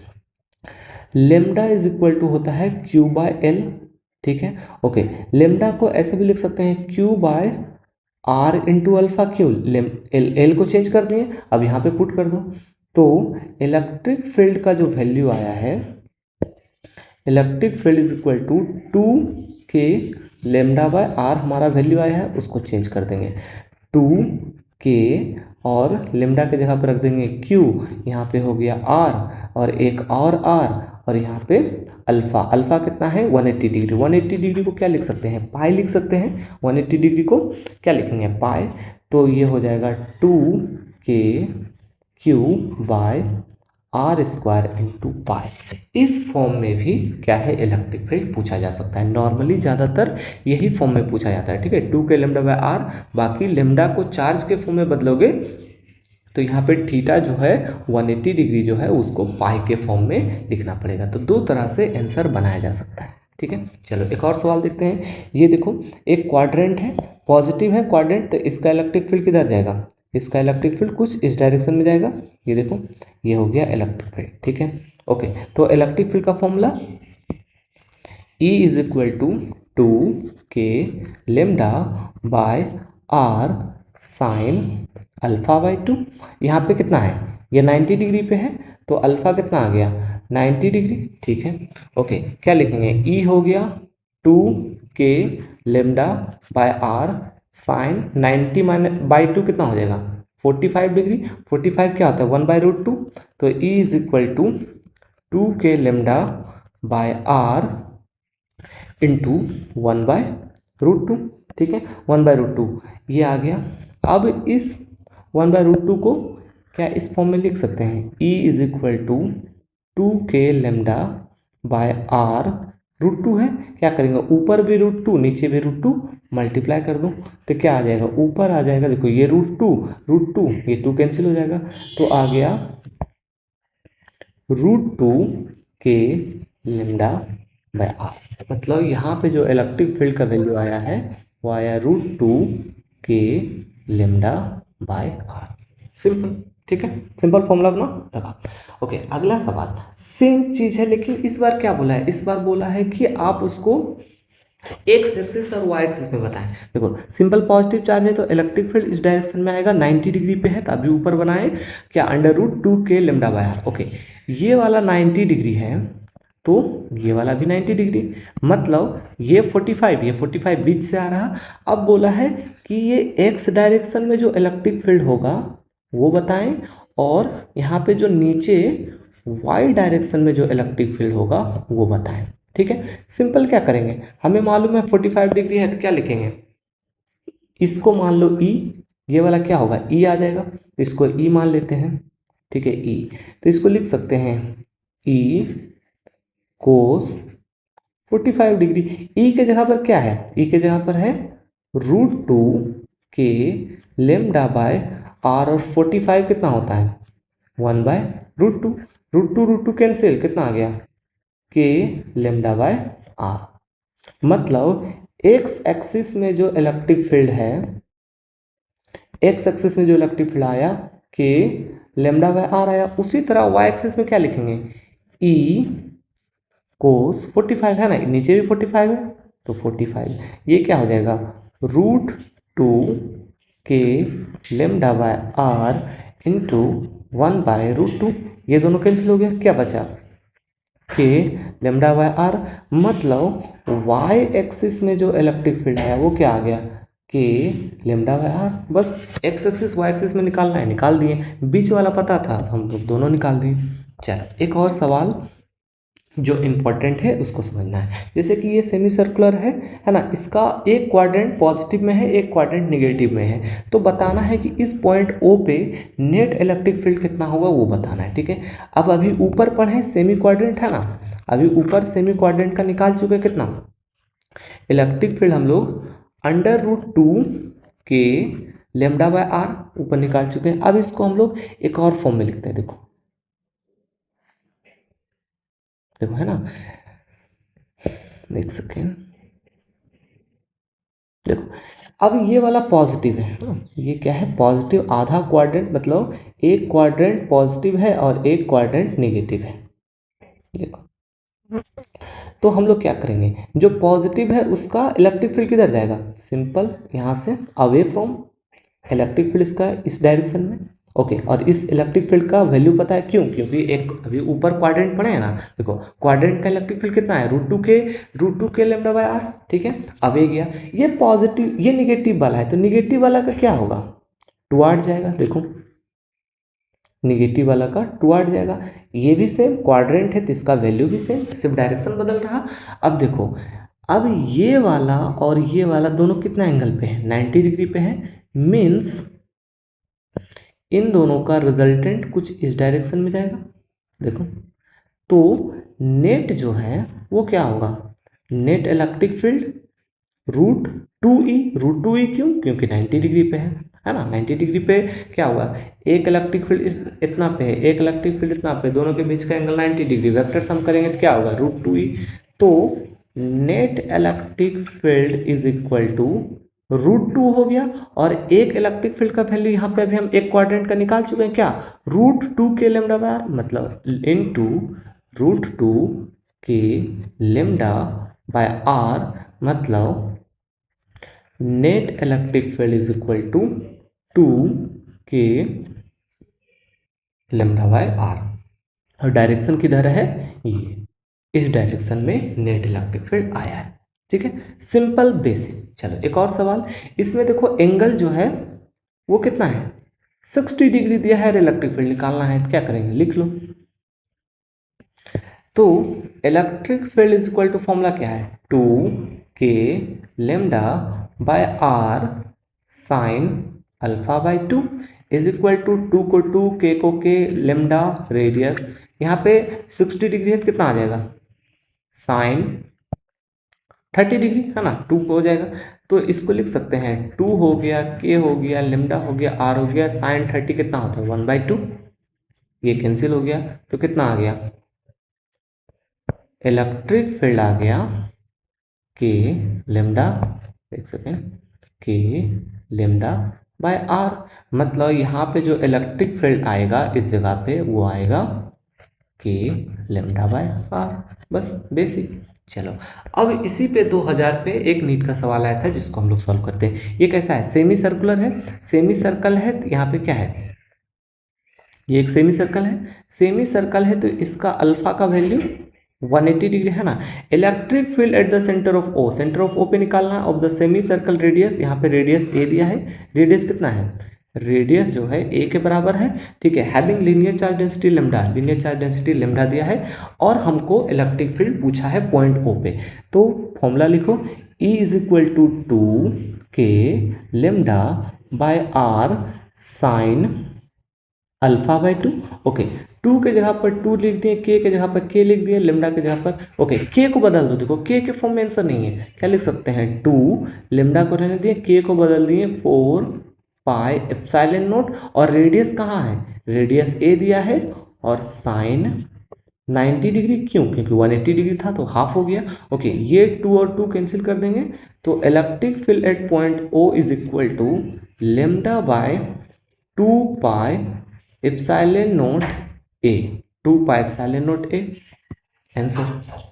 लेमडा इज इक्वल टू होता है Q/L, ठीक है। ओके, लेमडा को ऐसे भी लिख सकते हैं Q/r इंटू अल्फा। क्यों, एल को चेंज कर दिए, अब यहाँ पे पुट कर दो। तो इलेक्ट्रिक फील्ड का जो वैल्यू आया है, electric field is equal to 2k λ/r हमारा वैल्यू आया है, उसको चेंज कर देंगे 2k और लेमडा के जगह पर रख देंगे q, यहाँ पे हो गया r और एक और r यहाँ पे अल्फा। अल्फा कितना है, 180 डिग्री। 180 डिग्री को क्या लिख सकते हैं, पाई लिख सकते हैं। 180 डिग्री को क्या लिखेंगे, पाई। तो ये हो जाएगा 2k/r² इंटू पाई। इस फॉर्म में भी क्या है, इलेक्ट्रिक फील्ड पूछा जा सकता है। नॉर्मली ज़्यादातर यही फॉर्म में पूछा जाता है, ठीक है, 2k λ/r। बाकी लेमडा को चार्ज के फॉर्म में बदलोगे तो यहाँ पे थीटा जो है 180 डिग्री जो है उसको पाई के फॉर्म में लिखना पड़ेगा। तो दो तरह से आंसर बनाया जा सकता है, ठीक है। चलो एक और सवाल देखते हैं। ये देखो एक क्वाड्रेंट है, पॉजिटिव है क्वाड्रेंट, तो इसका इलेक्ट्रिक फील्ड किधर जाएगा, इसका इलेक्ट्रिक फील्ड कुछ इस डायरेक्शन में जाएगा। ये देखो ये हो गया इलेक्ट्रिक फील्ड, ठीक है। ओके, तो इलेक्ट्रिक फील्ड का formula E is equal to 2k λ/r sine α/2। यहाँ पे कितना है, ये 90 डिग्री पे है तो अल्फा कितना आ गया, 90 डिग्री, ठीक है। ओके, क्या लिखेंगे, E हो गया 2k λ/r साइन 90 - 2 कितना हो जाएगा, 45 डिग्री। 45 क्या होता है, 1/√2। तो E is equal to 2k λ/r into 1/√2, ठीक है, 1/√2 ये आ गया। अब इस 1/√2 को क्या इस फॉर्म में लिख सकते हैं, E is equal to 2k λ/r √2 है। क्या करेंगे, ऊपर भी √2 नीचे भी √2 मल्टीप्लाई कर दो तो क्या आ जाएगा, ऊपर आ जाएगा, देखो ये √2 ये 2 कैंसिल हो जाएगा तो आ गया √2k λ/r। मतलब यहाँ पे जो इलेक्ट्रिक फील्ड का वैल्यू आया है वो आया √2k λ/r। सिंपल, ठीक है, सिंपल फॉर्मूला अपना लगा। ओके, अगला सवाल सेम चीज है लेकिन इस बार क्या बोला है, इस बार बोला है कि आप उसको एक्स एक्सिस और वाई एक्सिस में बताएं। देखो सिंपल पॉजिटिव चार्ज है तो इलेक्ट्रिक फील्ड इस डायरेक्शन में आएगा, 90 डिग्री पे है तो अभी ऊपर बनाए क्या, √2k λ/r। ओके, ये वाला 90 डिग्री है तो ये वाला भी 90 डिग्री, मतलब ये 45, ये 45 बीच से आ रहा। अब बोला है कि ये एक्स डायरेक्शन में जो इलेक्ट्रिक फील्ड होगा वो बताएं और यहाँ पे जो नीचे वाई डायरेक्शन में जो इलेक्ट्रिक फील्ड होगा वो बताएं, ठीक है। सिंपल क्या करेंगे, हमें मालूम है 45 डिग्री है तो क्या लिखेंगे, इसको मान लो E, ये वाला क्या होगा E आ जाएगा तो इसको E मान लेते हैं, ठीक है E। तो इसको लिख सकते हैं E कोस 45 डिग्री। E के जगह पर क्या है, E के जगह पर है √2k λ/r और 45 कितना होता है 1/√2। रूट टू कैंसिल, कितना आ गया के लेमडा बाय आर। मतलब एक्स एक्सिस में जो इलेक्ट्रिक फील्ड है, एक्स एक्सिस में जो इलेक्ट्रिक फील्ड आया के लेमडा बाय आर आया, उसी तरह वाई एक्सिस में क्या लिखेंगे ई कोस 45 है ना, नीचे भी 45 है तो 45, ये क्या हो जाएगा root to K lambda by are into 1/√2। ये दोनों कैंसिल हो गया, क्या बचा के लेमडा बाय आर। मतलब वाई एक्सिस में जो इलेक्ट्रिक फील्ड है वो क्या आ गया के लेमडा बाय आर। बस एक्स एक्सिस वाई एक्सिस में निकालना है, निकाल दिए, बीच वाला पता था हम लोग दोनों निकाल दिए। चलो एक और सवाल जो इम्पोर्टेंट है उसको समझना है। जैसे कि ये सेमी सर्कुलर है ना, इसका एक क्वाड्रेंट पॉजिटिव में है, एक क्वाड्रेंट निगेटिव में है, तो बताना है कि इस पॉइंट ओ पे नेट इलेक्ट्रिक फील्ड कितना होगा वो बताना है, ठीक है। अब अभी ऊपर पढ़े सेमी क्वाड्रेंट है ना, अभी ऊपर सेमी क्वाड्रेंट का निकाल चुके कितना इलेक्ट्रिक फील्ड हम लोग √2 के लेमडा बाय आर ऊपर निकाल चुके हैं। अब इसको हम लोग एक और फॉर्म में लिखते हैं, देखो देखो है ना, एक सेकेंड, देखो अब ये वाला पॉजिटिव है ना, ये क्या है पॉजिटिव, आधा क्वाड्रेंट, मतलब एक क्वाड्रेंट पॉजिटिव है और एक क्वाड्रेंट नेगेटिव है। देखो तो हम लोग क्या करेंगे, जो पॉजिटिव है उसका इलेक्ट्रिक फील्ड किधर जाएगा, सिंपल यहाँ से अवे फ्रॉम इलेक्ट्रिक फील्ड इसका इस डायरेक्शन में। ओके, और इस इलेक्ट्रिक फील्ड का वैल्यू पता है क्यों, क्योंकि एक अभी ऊपर क्वाड्रेंट पढ़े हैं ना, देखो क्वाड्रेंट का इलेक्ट्रिक फील्ड कितना है √2 के लेमडा बाय आर, ठीक है। अब ये गया, ये पॉजिटिव ये निगेटिव वाला है, तो निगेटिव वाला का क्या होगा टुवार्ड जाएगा, देखो निगेटिव वाला का टुवार्ड जाएगा। ये भी सेम क्वाड्रेंट है तो इसका वैल्यू भी सेम, सिर्फ डायरेक्शन बदल रहा। अब देखो, अब ये वाला और ये वाला दोनों कितना एंगल पे है 90 डिग्री पे है, मीन्स इन दोनों का रिजल्टेंट कुछ इस डायरेक्शन में जाएगा। देखो तो नेट जो है वो क्या होगा, नेट इलेक्ट्रिक फील्ड √2e क्यों, क्योंकि 90 डिग्री पे है ना, 90 डिग्री पे क्या होगा, एक इलेक्ट्रिक फील्ड इतना पे है, एक इलेक्ट्रिक फील्ड इतना पे, दोनों के बीच का एंगल 90 डिग्री, वेक्टर सम करेंगे तो क्या होगा √2e। तो net electric field is equal to √2 हो गया, और एक इलेक्ट्रिक फील्ड का वैल्यू यहाँ पे अभी हम एक क्वाड्रेंट का निकाल चुके हैं, क्या √2 के लेमडा बाय आर, मतलब into √2 K lambda by R, मतलब net electric field is equal to 2 K lambda by R. और डायरेक्शन किधर है, ये इस डायरेक्शन में नेट इलेक्ट्रिक फील्ड आया है, ठीक है, सिंपल बेसिक। चलो एक और सवाल, इसमें देखो एंगल जो है वो कितना है 60 डिग्री दिया है, इलेक्ट्रिक फील्ड निकालना है, तो क्या करेंगे लिख लो। तो electric field is equal to formula क्या है 2 K lambda by R sine alpha by 2 is equal to 2 को 2 के लेमडा रेडियस, यहाँ पे 60 डिग्री है तो कितना आ जाएगा साइन 30 डिग्री है ना, 2 हो जाएगा, तो इसको लिख सकते हैं 2 हो गया के हो गया लेमडा हो गया आर हो गया, साइन 30 कितना होता है 1/2, ये कैंसिल हो गया, तो कितना आ गया इलेक्ट्रिक फील्ड आ गया के लेमडा, देख सकते हैं के लेमडा बाय आर। मतलब यहाँ पे जो इलेक्ट्रिक फील्ड आएगा इस जगह पे वो आएगा के लेमडा बाय आर, बस बेसिक। चलो अब इसी पे 2000 पे एक नीट का सवाल आया था जिसको हम लोग सॉल्व करते हैं। ये कैसा है, सेमी सर्कुलर है, सेमी सर्कल है, तो यहाँ पे क्या है, ये एक सेमी सर्कल है, सेमी सर्कल है तो इसका अल्फा का वैल्यू 180 डिग्री है ना। Electric field at the centre of O, center of O पे निकालना of the semi circle radius, यहाँ पे रेडियस ए दिया है, रेडियस कितना है, रेडियस जो है ए के बराबर है, ठीक है, having linear charge density lambda, linear charge density lambda दिया है, और हमको इलेक्ट्रिक फील्ड पूछा है पॉइंट ओ पे। तो फॉर्मूला लिखो E is equal to 2 K lambda by R sine alpha by 2। Okay, 2 के जगह पर 2 लिख दिए, के जगह पर के लिख दिए, लेमडा के जगह पर, ओके के को बदल दो, देखो के फॉर्म में आंसर नहीं है, क्या लिख सकते हैं 2, लेमडा को रहने दिए, के को बदल दिए 4 पाई एप्सिलॉन नॉट, और रेडियस कहाँ है, रेडियस ए दिया है और साइन 90 डिग्री। क्यों? क्योंकि 180 डिग्री था तो हाफ हो गया। ओके, ये 2 और 2 कैंसिल कर देंगे तो electric field at point O is equal to lambda by 2 pi epsilon naught A, 2 pi epsilon naught A answer.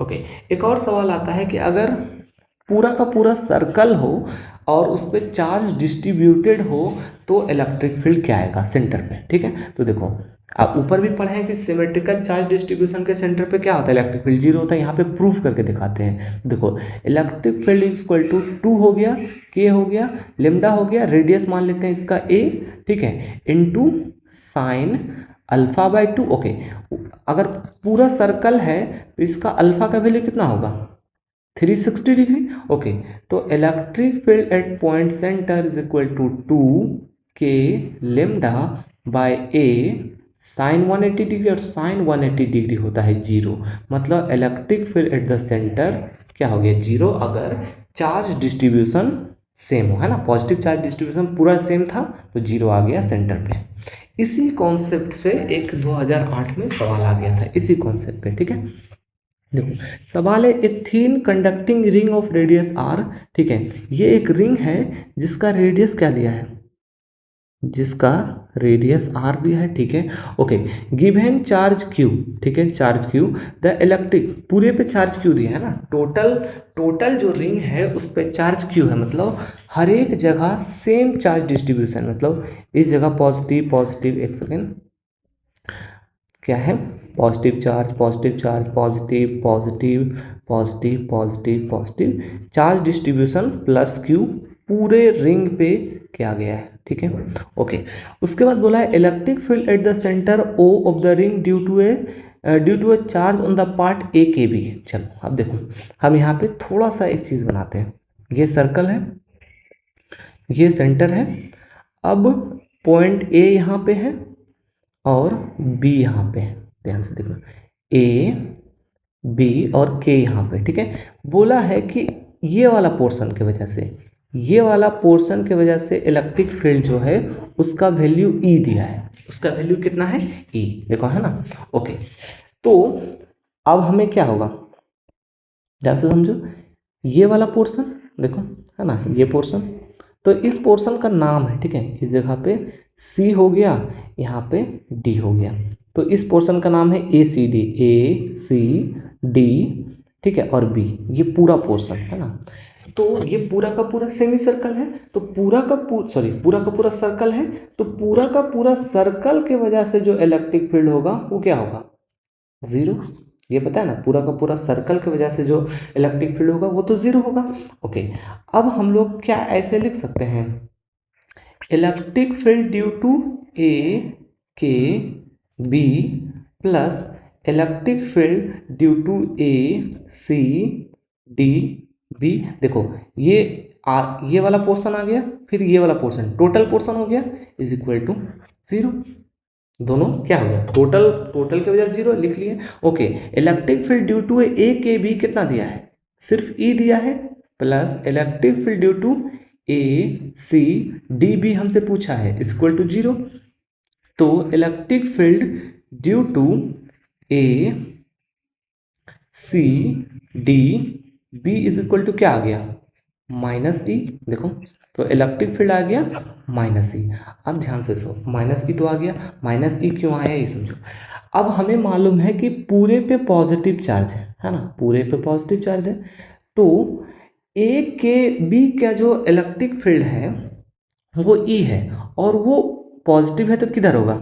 Okay, एक और सवाल आता है कि अगर पूरा का पूरा सर्कल हो और उस पर चार्ज डिस्ट्रीब्यूटेड हो तो इलेक्ट्रिक फील्ड क्या आएगा सेंटर पे। ठीक है, तो देखो आप ऊपर भी पढ़े हैं कि सिमेट्रिकल चार्ज डिस्ट्रीब्यूशन के सेंटर पे क्या होता है, इलेक्ट्रिक फील्ड जीरो होता है। यहाँ पे प्रूफ करके दिखाते हैं। देखो electric field is equal to 2 हो गया, के हो गया, लेमडा हो गया, रेडियस मान लेते हैं इसका ए, ठीक है, into sine alpha by 2। Okay, अगर पूरा सर्कल है तो इसका अल्फा का वैल्यू कितना होगा, 360 डिग्री। ओके, तो electric field at point center is equal to 2 K lambda by A sine 180 degree, और साइन 180 डिग्री होता है जीरो। मतलब electric field at the center क्या हो गया, जीरो, अगर चार्ज डिस्ट्रीब्यूशन सेम हो, है ना, पॉजिटिव चार्ज डिस्ट्रीब्यूशन पूरा सेम था तो जीरो आ गया सेंटर पे। इसी कॉन्सेप्ट से एक 2008 में सवाल आ गया था इसी कॉन्सेप्ट पे। ठीक है, देखो सवाल है, a thin conducting ring of radius R. ठीक है, ये एक रिंग है जिसका रेडियस क्या दिया है, जिसका रेडियस आर दिया है। ठीक है, ओके, गिवन चार्ज क्यू। ठीक है, चार्ज क्यू, द इलेक्ट्रिक, पूरे पे चार्ज क्यू दिया है ना, टोटल जो रिंग है उस पे चार्ज क्यू है, मतलब हर एक जगह सेम चार्ज डिस्ट्रीब्यूशन, मतलब इस जगह पॉजिटिव पॉजिटिव, एक सेकेंड, क्या है, positive charge positive charge positive positive positive positive positive, charge distribution plus Q पूरे रिंग पे क्या गया है। ठीक है, ओके, उसके बाद बोला है electric field at the center O of the ring due to a charge on the part A K B. चलो अब देखो हम यहाँ पे थोड़ा सा एक चीज़ बनाते हैं, ये सर्कल है, ये सेंटर है, अब पॉइंट ए यहाँ पे है और बी यहाँ पे है, ध्यान से देखना, ए बी और के यहाँ पे। ठीक है, बोला है कि ये वाला पोर्शन की वजह से, ये वाला पोर्शन की वजह से इलेक्ट्रिक फील्ड जो है उसका वैल्यू ई दिया है, उसका वैल्यू कितना है, ई, देखो है ना। ओके, तो अब हमें क्या होगा, ध्यान से समझो, ये वाला पोर्शन देखो है ना, ये पोर्शन, तो इस पोर्शन का नाम है, ठीक है, इस जगह पे सी हो गया, यहाँ पे डी हो गया, तो इस पोर्शन का नाम है ए सी डी, ए सी डी, ठीक है, और बी, ये पूरा पोर्शन है ना। तो ये पूरा का पूरा सेमी सर्कल है, तो पूरा का पूरा सर्कल है, तो पूरा का पूरा सर्कल के वजह से जो इलेक्ट्रिक फील्ड होगा वो क्या होगा, जीरो। ये पता है ना, पूरा का पूरा सर्कल की वजह से जो इलेक्ट्रिक फील्ड होगा वो तो जीरो होगा। ओके, अब हम लोग क्या ऐसे लिख सकते हैं, electric field due to A K B plus electric field due to A C D B. देखो ये वाला पोर्शन आ गया, फिर ये वाला पोर्शन, टोटल पोर्शन हो गया इज इक्वल टू जीरो। दोनों क्या हो गया, टोटल की वजह से जीरो लिख लिए। Okay, electric field due to A K B कितना दिया है, सिर्फ ई दिया है, plus electric field due to A C D B हमसे पूछा है इक्वल टू जीरो। तो electric field due to A C D B is equal to क्या आ गया, माइनस ई। देखो तो इलेक्ट्रिक फील्ड आ गया माइनस ई। अब ध्यान से सुनो, माइनस ई तो आ गया, माइनस ई क्यों आया ये समझो। अब हमें मालूम है कि पूरे पे पॉजिटिव चार्ज है ना, पूरे पे पॉजिटिव चार्ज है, तो ए के बी का जो इलेक्ट्रिक फील्ड है वो ई है, और वो पॉजिटिव है तो किधर होगा,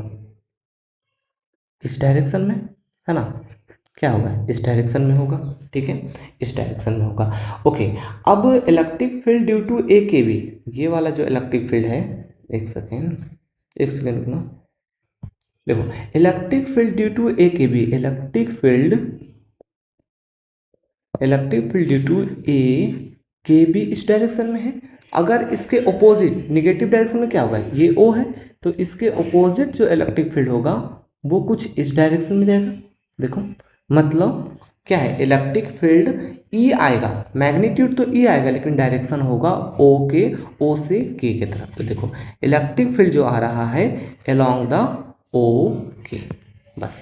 इस डायरेक्शन में, है ना, क्या होगा, इस डायरेक्शन में होगा। ठीक है, इस डायरेक्शन में होगा। ओके, अब electric field due to A K B, ये वाला जो इलेक्ट्रिक फील्ड है, एक सेकेंड रुकना, देखो electric field due to A K B, electric field due to A K B इस डायरेक्शन में है। अगर इसके ऑपोजिट निगेटिव डायरेक्शन में क्या होगा, ये ओ है, तो इसके ऑपोजिट जो इलेक्ट्रिक फील्ड होगा वो कुछ इस डायरेक्शन में जाएगा। देखो मतलब क्या है, इलेक्ट्रिक फील्ड ई आएगा, मैग्नीट्यूड तो ई आएगा, लेकिन डायरेक्शन होगा ओ से के की तरफ। तो देखो इलेक्ट्रिक फील्ड जो आ रहा है अलोंग द ओके, बस।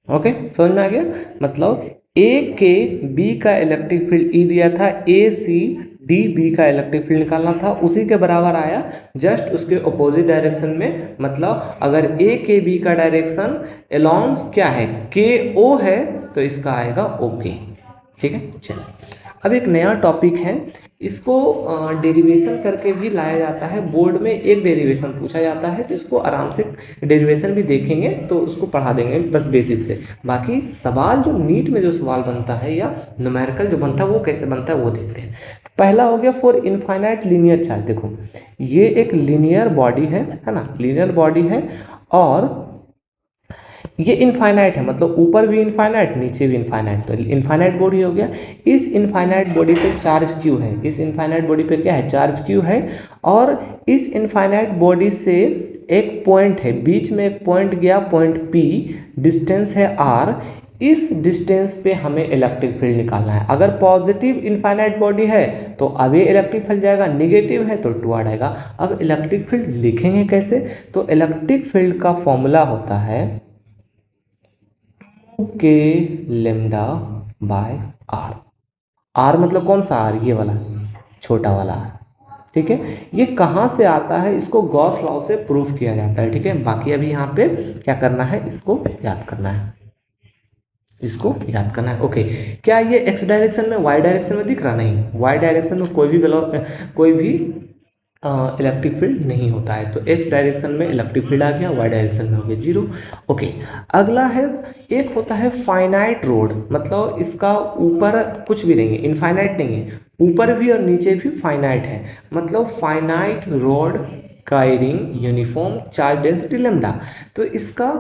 ओके, समझ में आ गया। मतलब ए के बी का इलेक्ट्रिक फील्ड ई दिया था, ए सी डी बी का इलेक्ट्रिक फील्ड निकालना था, उसी के बराबर आया, जस्ट उसके अपोजिट डायरेक्शन में। मतलब अगर ए के बी का डायरेक्शन अलोंग क्या है, के ओ है, तो इसका आएगा ओके। ठीक है, चलिए अब एक नया टॉपिक है, इसको डेरिवेशन करके भी लाया जाता है। बोर्ड में एक डेरिवेशन पूछा जाता है, तो इसको आराम से डेरिवेशन भी देखेंगे तो उसको पढ़ा देंगे बस बेसिक से। बाकी सवाल जो नीट में जो सवाल बनता है या न्यूमेरिकल जो बनता है वो कैसे बनता है वो देखते हैं। तो पहला हो गया फॉर इनफाइनाइट लीनियर चार्ज। देखो ये एक लीनियर बॉडी है ना, लीनियर बॉडी है, और ये इनफाइनाइट है, मतलब ऊपर भी इनफाइनाइट नीचे भी इनफाइनाइट, तो इनफाइनाइट बॉडी हो गया। इस इनफाइनाइट बॉडी पे चार्ज क्यू है, इस इनफाइनाइट बॉडी पे क्या है, चार्ज क्यू है, और इस इनफाइनाइट बॉडी से एक पॉइंट है, बीच में एक पॉइंट गया, पॉइंट पी, डिस्टेंस है आर, इस डिस्टेंस पे हमें इलेक्ट्रिक फील्ड निकालना है। अगर पॉजिटिव इनफाइनाइट बॉडी है तो अब ये इलेक्ट्रिक फील्ड जाएगा, निगेटिव है तो टुवर्ड आएगा। अब इलेक्ट्रिक फील्ड लिखेंगे कैसे, तो इलेक्ट्रिक फील्ड का फॉर्मूला होता है के लेमडा बाय आर। आर मतलब कौन सा आर, ये वाला छोटा वाला आर। ठीक है, ये कहाँ से आता है, इसको गॉस लॉ से प्रूफ किया जाता है। ठीक है, बाकी अभी यहाँ पे क्या करना है, इसको याद करना है, इसको याद करना है। ओके, क्या ये एक्स डायरेक्शन में वाई डायरेक्शन में दिख रहा, नहीं, वाई डायरेक्शन में कोई भी इलेक्ट्रिक फील्ड नहीं होता है, तो एक्स डायरेक्शन में इलेक्ट्रिक फील्ड आ गया, वाई डायरेक्शन में हो गया जीरो। ओके, अगला है, एक होता है फाइनाइट रोड, मतलब इसका ऊपर कुछ भी नहीं है, इनफाइनाइट नहीं है, ऊपर भी और नीचे भी फाइनाइट है, मतलब finite road carrying uniform charge density lambda. तो इसका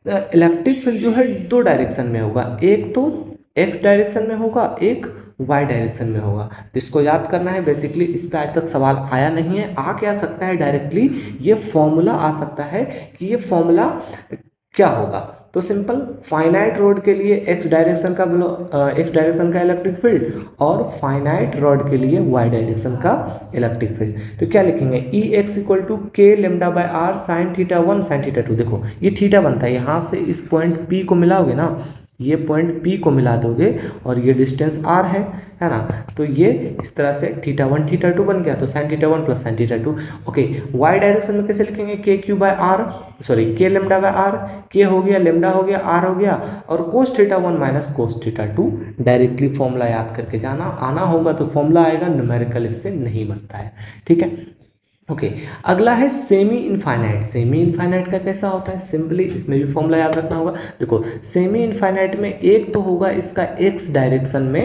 इलेक्ट्रिक फील्ड जो है दो डायरेक्शन में होगा, एक तो एक्स डायरेक्शन में होगा, एक वाई डायरेक्शन में होगा। तो इसको याद करना है। बेसिकली इस पर आज तक सवाल आया नहीं है, आ क्या सकता है डायरेक्टली, ये फॉर्मूला आ सकता है कि ये फॉर्मूला क्या होगा। तो सिंपल, फाइनाइट रोड के लिए एक्स डायरेक्शन का इलेक्ट्रिक फील्ड, और फाइनाइट रॉड के लिए वाई डायरेक्शन का इलेक्ट्रिक फील्ड। तो क्या लिखेंगे, E X equal to K lambda by R sine theta 1 sine theta 2। देखो ये थीटा बनता है, यहाँ से इस पॉइंट पी को मिलाओगे ना, ये पॉइंट P को मिला दोगे, और ये डिस्टेंस R है ना, तो ये इस तरह से थीटा 1 थीटा 2 बन गया, तो sine theta 1 plus sine theta 2। Okay, Y direction में कैसे लिखेंगे, K Q by R, sorry K lambda by R, K हो गया, लेमडा हो गया, आर हो गया, और cos theta 1 minus cos theta 2। Directly formula याद करके जाना, आना होगा तो फॉर्मूला आएगा, न्यूमेरिकल इससे नहीं बनता है। ठीक है, ओके, अगला है सेमी इनफाइनाइट। सेमी इनफाइनाइट का कैसा होता है, सिंपली इसमें भी फॉर्मूला याद रखना होगा। देखो सेमी इनफाइनाइट में एक तो होगा इसका एक्स डायरेक्शन में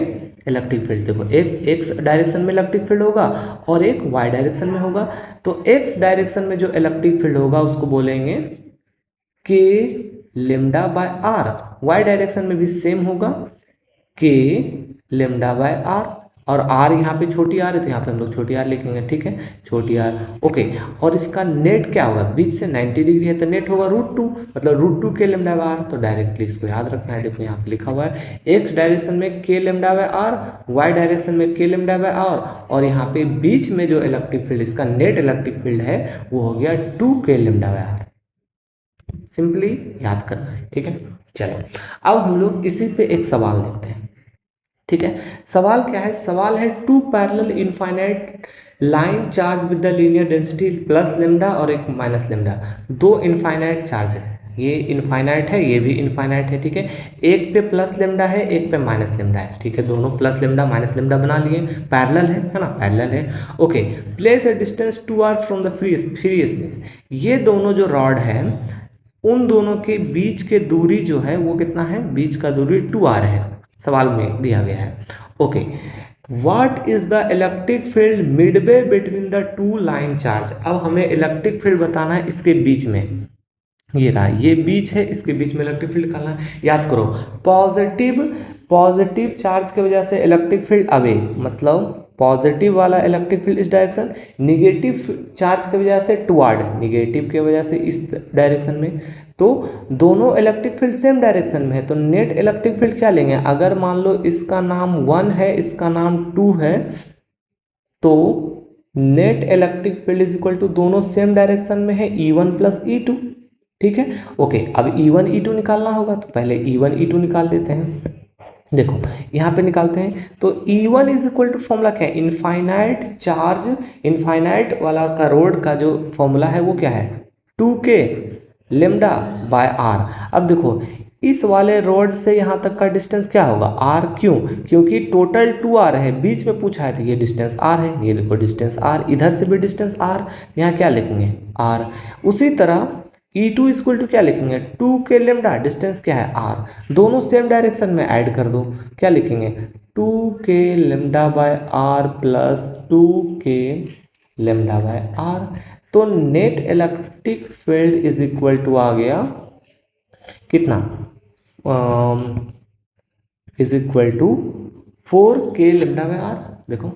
इलेक्ट्रिक फील्ड, देखो एक एक्स डायरेक्शन में इलेक्ट्रिक फील्ड होगा और एक वाई डायरेक्शन में होगा। तो एक्स डायरेक्शन में जो इलेक्ट्रिक फील्ड होगा उसको बोलेंगे K lambda by R, Y direction में भी सेम होगा के लेमडा बाय आर, और आर यहाँ पे छोटी आर है तो यहाँ पे हम लोग छोटी आर लिखेंगे। ठीक है, छोटी आर। ओके, और इसका नेट क्या होगा, बीच से 90 डिग्री है तो नेट होगा √2, मतलब √2 के लेमडा बाय आर। तो डायरेक्टली इसको याद रखना है। देखो यहाँ पे लिखा हुआ है एक्स डायरेक्शन में K lambda by R, Y direction में के लेमडा बाय आर, और यहाँ पे बीच में जो इलेक्ट्रिक फील्ड, इसका नेट इलेक्ट्रिक फील्ड है वो हो गया 2 K lambda by are. Simply याद करना है। ठीक है, चलो अब हम लोग इसी पे एक सवाल देखते हैं। ठीक है, सवाल क्या है, सवाल है two parallel infinite line charge with the linear density plus lambda और एक माइनस लेमडा। दो इनफाइनाइट चार्ज है, ये इनफाइनाइट है, ये भी इनफाइनाइट है। ठीक है, एक पे प्लस लेमडा है, एक पे माइनस लेमडा है। ठीक है, दोनों प्लस लेमडा माइनस लेमडा बना लिए, पैरेलल है ना, पैरेलल है। Okay, place a distance 2r from the free space. ये दोनों जो रॉड है उन दोनों के बीच के दूरी जो है वो कितना है, बीच का दूरी 2r है, सवाल में दिया गया है। Okay, what is the electric field Midway between the two line charge. अब हमें इलेक्ट्रिक फील्ड बताना है इसके बीच में, ये रहा, ये बीच है, इसके बीच में इलेक्ट्रिक फील्ड निकालना है। याद करो, पॉजिटिव चार्ज की वजह से इलेक्ट्रिक फील्ड अवे, मतलब पॉजिटिव वाला इलेक्ट्रिक फील्ड इस डायरेक्शन, निगेटिव चार्ज की वजह से टुवर्ड, निगेटिव की वजह से इस डायरेक्शन में। तो दोनों इलेक्ट्रिक फील्ड सेम डायरेक्शन में है, तो नेट इलेक्ट्रिक फील्ड क्या लेंगे, अगर मान लो इसका नाम 1 है, इसका नाम 2 है, तो net electric field is equal to, दोनों सेम डायरेक्शन में है, E1 प्लस E2। ठीक है। ओके, अब E1 E2 निकालना होगा तो पहले E1 E2 निकाल देते हैं। देखो यहाँ पे निकालते हैं तो E1 is equal to formula क्या है, इनफाइनाइट चार्ज, इनफाइनाइट वाला का रोड का जो फॉर्मूला है वो क्या है, 2K लेमडा बाय आर। अब देखो इस वाले रोड से यहाँ तक का डिस्टेंस क्या होगा, आर। क्यों, क्योंकि टोटल 2R है, बीच में पूछा है तो ये डिस्टेंस आर है, ये देखो डिस्टेंस आर, इधर से भी डिस्टेंस आर, यहाँ क्या लिखेंगे आर। उसी तरह E2 इक्वल टू क्या लिखेंगे, 2K लेमडा, डिस्टेंस क्या है आर, दोनों सेम डायरेक्शन में ऐड कर दो, क्या लिखेंगे 2K lambda by r plus 2K lambda by r. तो net electric field is equal to आ गया कितना, is equal to 4K lambda by r. देखो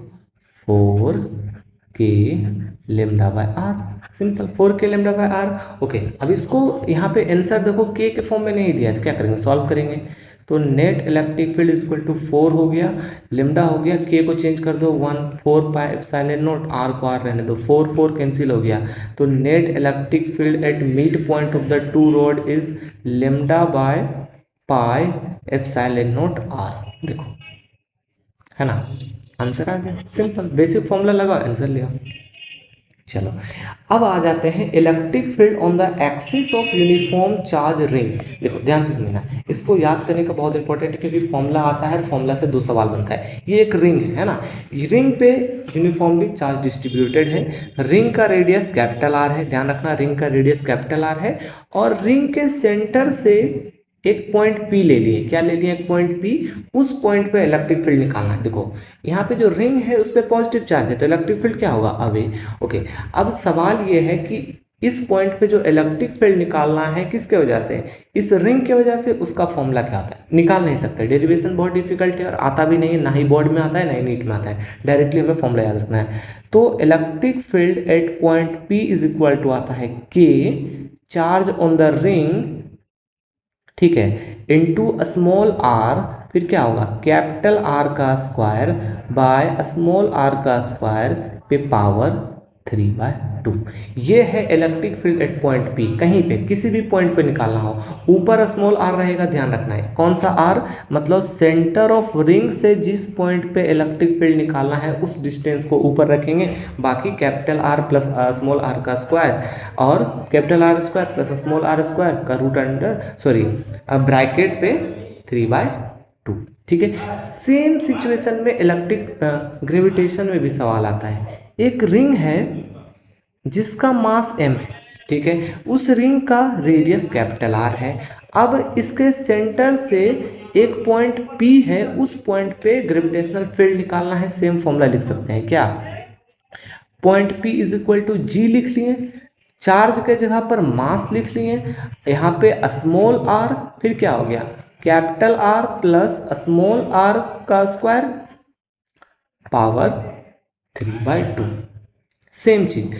4K lambda by r, simple 4K lambda by r. Okay, अब इसको यहाँ पे answer देखो K के फॉर्म में नहीं दिया है तो क्या करेंगे, सॉल्व करेंगे। तो net electric field is equal to 4 हो गया, लेमडा हो गया, K को चेंज कर दो 1 4 पाई एप्सिलॉन नॉट, R को R रहने दो, 4 4 कैंसिल हो गया। तो net electric field at mid point of the two road is lambda by pi epsilon not R। देखो है ना, आंसर आ गया, सिंपल बेसिक फॉर्मूला लगा आंसर लिया। चलो अब आ जाते हैं electric field on the axis of uniform charge ring. देखो ध्यान से समझना, इसको याद करने का बहुत इंपॉर्टेंट है क्योंकि फॉर्मूला आता है, फॉर्मूला से 2 सवाल बनता है। ये एक रिंग है ना, रिंग पे यूनिफॉर्मली चार्ज डिस्ट्रीब्यूटेड है, रिंग का रेडियस कैपिटल आर है, ध्यान रखना रिंग का रेडियस कैपिटल आर है, और रिंग के सेंटर से एक पॉइंट P ले लिए, क्या ले लिए, एक पॉइंट P, उस पॉइंट पे इलेक्ट्रिक फील्ड निकालना है। देखो यहाँ पे जो रिंग है उस पर पॉजिटिव चार्ज है तो इलेक्ट्रिक फील्ड क्या होगा, अवे। ओके, अब सवाल ये है कि इस पॉइंट पे जो इलेक्ट्रिक फील्ड निकालना है किसके वजह से, इस रिंग के वजह से, उसका फॉर्मूला क्या होता है, निकाल नहीं सकते, डेरिवेशन बहुत डिफिकल्ट है और आता भी नहीं है, ना ही बोर्ड में आता है ना ही नीट में आता है, डायरेक्टली हमें फॉर्मूला याद रखना है। तो electric field at point P is equal to आता है K charge on the ring, ठीक है, इनटू स्मॉल आर, फिर क्या होगा कैपिटल आर का स्क्वायर बाय स्मॉल आर का स्क्वायर पे पावर 3/2। ये है electric field at point P, कहीं पे किसी भी पॉइंट पे निकालना हो, ऊपर स्मॉल आर रहेगा, ध्यान रखना है कौन सा आर, मतलब सेंटर ऑफ रिंग से जिस पॉइंट पे इलेक्ट्रिक फील्ड निकालना है उस डिस्टेंस को ऊपर रखेंगे, बाकी capital R plus small R का स्क्वायर और capital R square plus small R square का रूट अंडर सॉरी ब्रैकेट पे 3/2। ठीक है, सेम सिचुएशन में इलेक्ट्रिक ग्रेविटेशन में भी सवाल आता है। एक रिंग है जिसका मास m है, ठीक है, उस रिंग का रेडियस कैपिटल R है, अब इसके सेंटर से एक पॉइंट P है, उस पॉइंट पे ग्रेविटेशनल फील्ड निकालना है, सेम फॉर्मूला लिख सकते हैं क्या, point P is equal to G लिख लिए, चार्ज के जगह पर मास लिख लिए, यहाँ पे स्मॉल r, फिर क्या हो गया capital R plus small r का स्क्वायर पावर 3/2। सेम चीज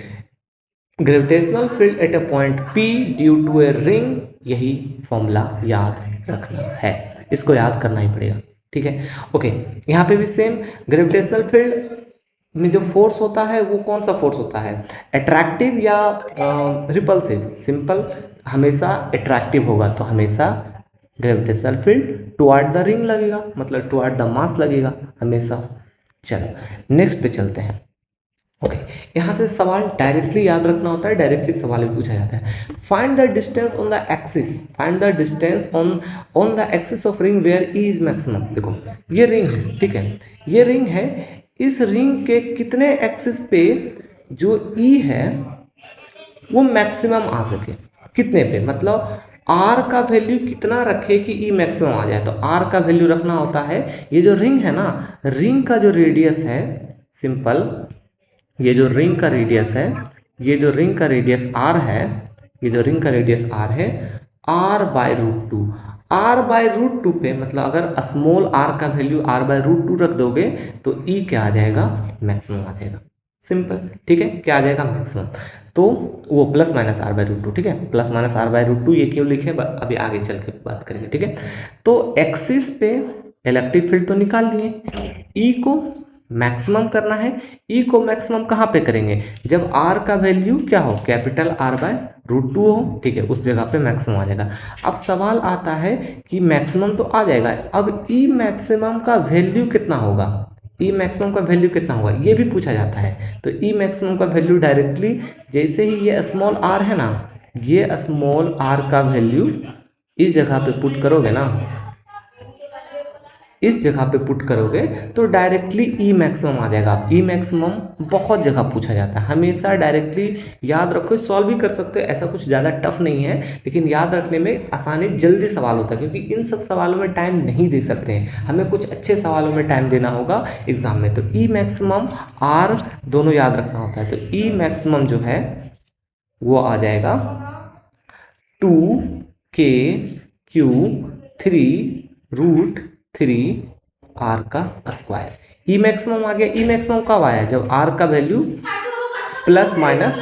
gravitational field at a point P due to a ring, यही फॉर्मूला याद रखना है, इसको याद करना ही पड़ेगा। ठीक है, ओके, यहाँ पे भी सेम ग्रेविटेशनल फील्ड में जो फोर्स होता है वो कौन सा फोर्स होता है, अट्रैक्टिव या रिपल्सिव, सिंपल हमेशा अट्रैक्टिव होगा, तो हमेशा gravitational field toward the ring लगेगा, मतलब टुवर्ड द मास लगेगा हमेशा। चलो नेक्स्ट पे चलते हैं। ओके, यहाँ से सवाल डायरेक्टली याद रखना होता है, डायरेक्टली सवाल भी पूछा जाता है। Find the distance on the axis, find the distance on the axis of ring where E is maximum. देखो ये रिंग है, ठीक है, ये रिंग है, इस रिंग के कितने एक्सिस पे जो ई है वो मैक्सिमम आ सके, कितने पे, मतलब आर का वैल्यू कितना रखे कि ई मैक्सिमम आ जाए, तो आर का वैल्यू रखना होता है, ये जो रिंग है ना, रिंग का जो रेडियस है, सिंपल ये जो रिंग का रेडियस है, ये जो रिंग का रेडियस r है, ये जो रिंग का रेडियस r है, r/√2, r/√2 पे, मतलब अगर स्मॉल r का वैल्यू r/√2 रख दोगे तो e क्या आ जाएगा, मैक्सिमम आ जाएगा, सिंपल। ठीक है, क्या आ जाएगा, मैक्सिमम, तो वो प्लस माइनस r/√2, ठीक है, प्लस माइनस r/√2, ये क्यों लिखे अभी आगे चल के बात करेंगे। ठीक है, तो एक्सिस पे इलेक्ट्रिक फील्ड तो निकाल लिए, ई को मैक्सिमम करना है। ई को मैक्सिमम कहाँ पे करेंगे, जब आर का वैल्यू क्या हो, capital R by root two हो, ठीक है, उस जगह पे मैक्सिमम आ जाएगा। अब सवाल आता है कि मैक्सिमम तो आ जाएगा, अब ई मैक्सिमम का वैल्यू कितना होगा, ई मैक्सिमम का वैल्यू कितना होगा ये भी पूछा जाता है। तो ई मैक्सिमम का वैल्यू डायरेक्टली जैसे ही ये स्मॉल आर है ना, ये स्मॉल आर का वैल्यू इस जगह पे पुट करोगे ना, इस जगह पे पुट करोगे तो डायरेक्टली ई मैक्सिमम आ जाएगा। ई मैक्सिमम बहुत जगह पूछा जाता है, हमेशा डायरेक्टली याद रखो, सॉल्व भी कर सकते हो, ऐसा कुछ ज़्यादा टफ नहीं है, लेकिन याद रखने में आसानी, जल्दी सवाल होता है, क्योंकि इन सब सवालों में टाइम नहीं दे सकते हैं, हमें कुछ अच्छे सवालों में टाइम देना होगा एग्जाम में। तो ई मैक्सिमम आर दोनों याद रखना होता है। तो ई मैक्सिमम जो है वो आ जाएगा 2k³ 3 आर का स्क्वायर। ई मैक्सिमम आ गया। ई मैक्सिमम कब आया, जब आर का value plus minus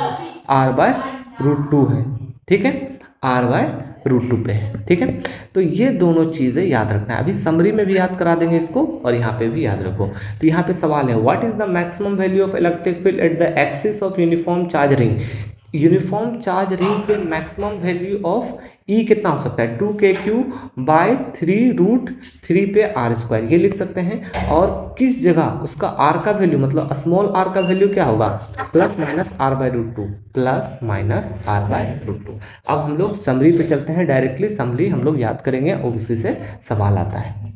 R by root two है, ठीक है, आर बाय रूट टू पे है, ठीक है। तो ये दोनों चीज़ें याद रखना है, अभी समरी में भी याद करा देंगे इसको और यहाँ पे भी याद रखो। तो यहाँ पे सवाल है, what is the maximum value of electric field at the axis of uniform charge ring. Uniform charge ring पे मैक्सिमम वैल्यू ऑफ ई कितना हो सकता है, 2k³/3√3 पे आर स्क्वायर, ये लिख सकते हैं। और किस जगह उसका आर का वैल्यू, मतलब स्मॉल आर का वैल्यू क्या होगा, plus minus R by root two, plus minus R by root two. अब हम लोग समरी पे चलते हैं, डायरेक्टली समरी हम लोग याद करेंगे और उसी से सवाल आता है।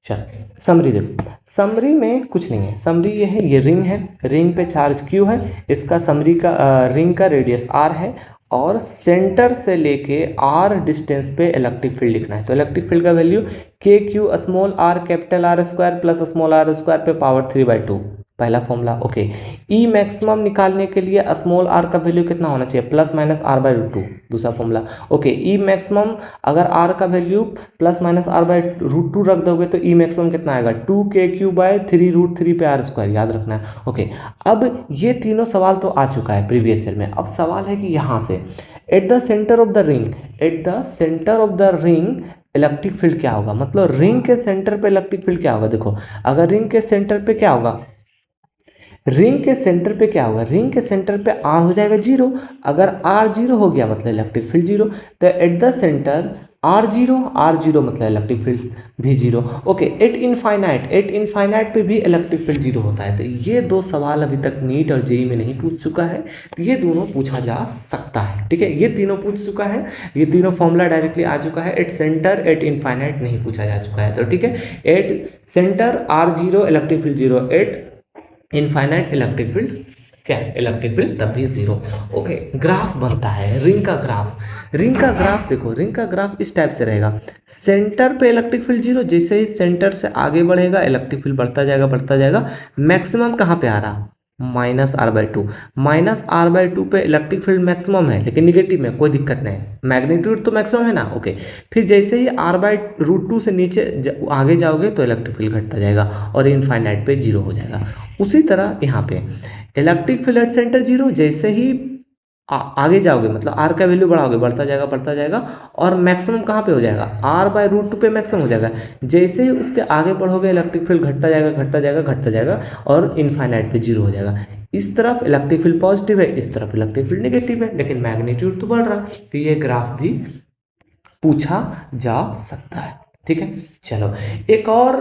चल समरी देखो, समरी में कुछ नहीं है, समरी ये है, ये रिंग है, रिंग पे चार्ज क्यू है, इसका समरी का रिंग का रेडियस आर है, और सेंटर से लेके आर डिस्टेंस पे इलेक्ट्रिक फील्ड लिखना है। तो इलेक्ट्रिक फील्ड का value k³ small R capital R square plus small R square पे पावर 3/2, पहला फॉर्मूला। ओके, ई मैक्सिमम निकालने के लिए स्मॉल आर का वैल्यू कितना होना चाहिए, plus minus R by root two, दूसरा फॉर्मूला। ओके, ई मैक्सिमम अगर आर का value plus minus R by root two रख दोगे तो ई मैक्सिमम कितना आएगा, 2k³/3√3 पे आर स्क्वायर, याद रखना है। ओके, अब ये तीनों सवाल तो आ चुका है प्रीवियस ईयर में। अब सवाल है कि यहाँ से eight the centre of the ring, eight the centre of the ring electric field क्या होगा, मतलब रिंग के सेंटर पे इलेक्ट्रिक फील्ड क्या होगा। देखो, अगर रिंग के सेंटर पे क्या होगा, रिंग के सेंटर पे क्या होगा, रिंग के सेंटर पे आर हो जाएगा जीरो, अगर आर जीरो हो गया मतलब इलेक्ट्रिक फील्ड जीरो। तो at the center R zero मतलब इलेक्ट्रिक फील्ड भी जीरो। ओके, एट इनफाइनाइट पे भी इलेक्ट्रिक फील्ड जीरो होता है। तो ये दो सवाल अभी तक नीट और जेई में नहीं पूछ चुका है, तो ये दोनों पूछा जा सकता है, ठीक है, ये तीनों पूछ चुका है, ये तीनों फॉर्मूला डायरेक्टली आ चुका है। एट सेंटर एट इनफाइनाइट नहीं पूछा जा चुका है, तो ठीक है, at center R zero electric field zero, at infinite electric field क्या है, इलेक्ट्रिक फील्ड तब भी जीरो। ओके, ग्राफ बनता है रिंग का ग्राफ। रिंग का ग्राफ देखो, रिंग का ग्राफ इस टाइप से रहेगा, सेंटर पे इलेक्ट्रिक फील्ड जीरो, जैसे ही सेंटर से आगे बढ़ेगा इलेक्ट्रिक फील्ड बढ़ता जाएगा। मैक्सिमम कहाँ पे आ रहा, -r/2, -r/2 पे इलेक्ट्रिक फील्ड मैक्सिमम है, लेकिन निगेटिव में कोई दिक्कत नहीं, मैग्नीट्यूड तो मैक्सिमम है ना। ओके, फिर जैसे ही r/√2 से नीचे आगे जाओगे तो इलेक्ट्रिक फील्ड घटता जाएगा और इनफाइनाइट पे जीरो हो जाएगा। उसी तरह यहाँ पे electric field at centre zero, जैसे ही आगे जाओगे मतलब आर का वैल्यू बढ़ाओगे, बढ़ता जाएगा और मैक्सिमम कहाँ पे हो जाएगा, r/√2 पे मैक्सिमम हो जाएगा। जैसे ही उसके आगे बढ़ोगे इलेक्ट्रिक फील्ड घटता जाएगा और इनफाइनाइट पे जीरो हो जाएगा। इस तरफ इलेक्ट्रिक फील्ड पॉजिटिव है, इस तरफ इलेक्ट्रिक फील्ड नेगेटिव है, लेकिन मैग्नीट्यूड तो बढ़ रहा है। तो ये ग्राफ भी पूछा जा सकता है, ठीक है। चलो, एक और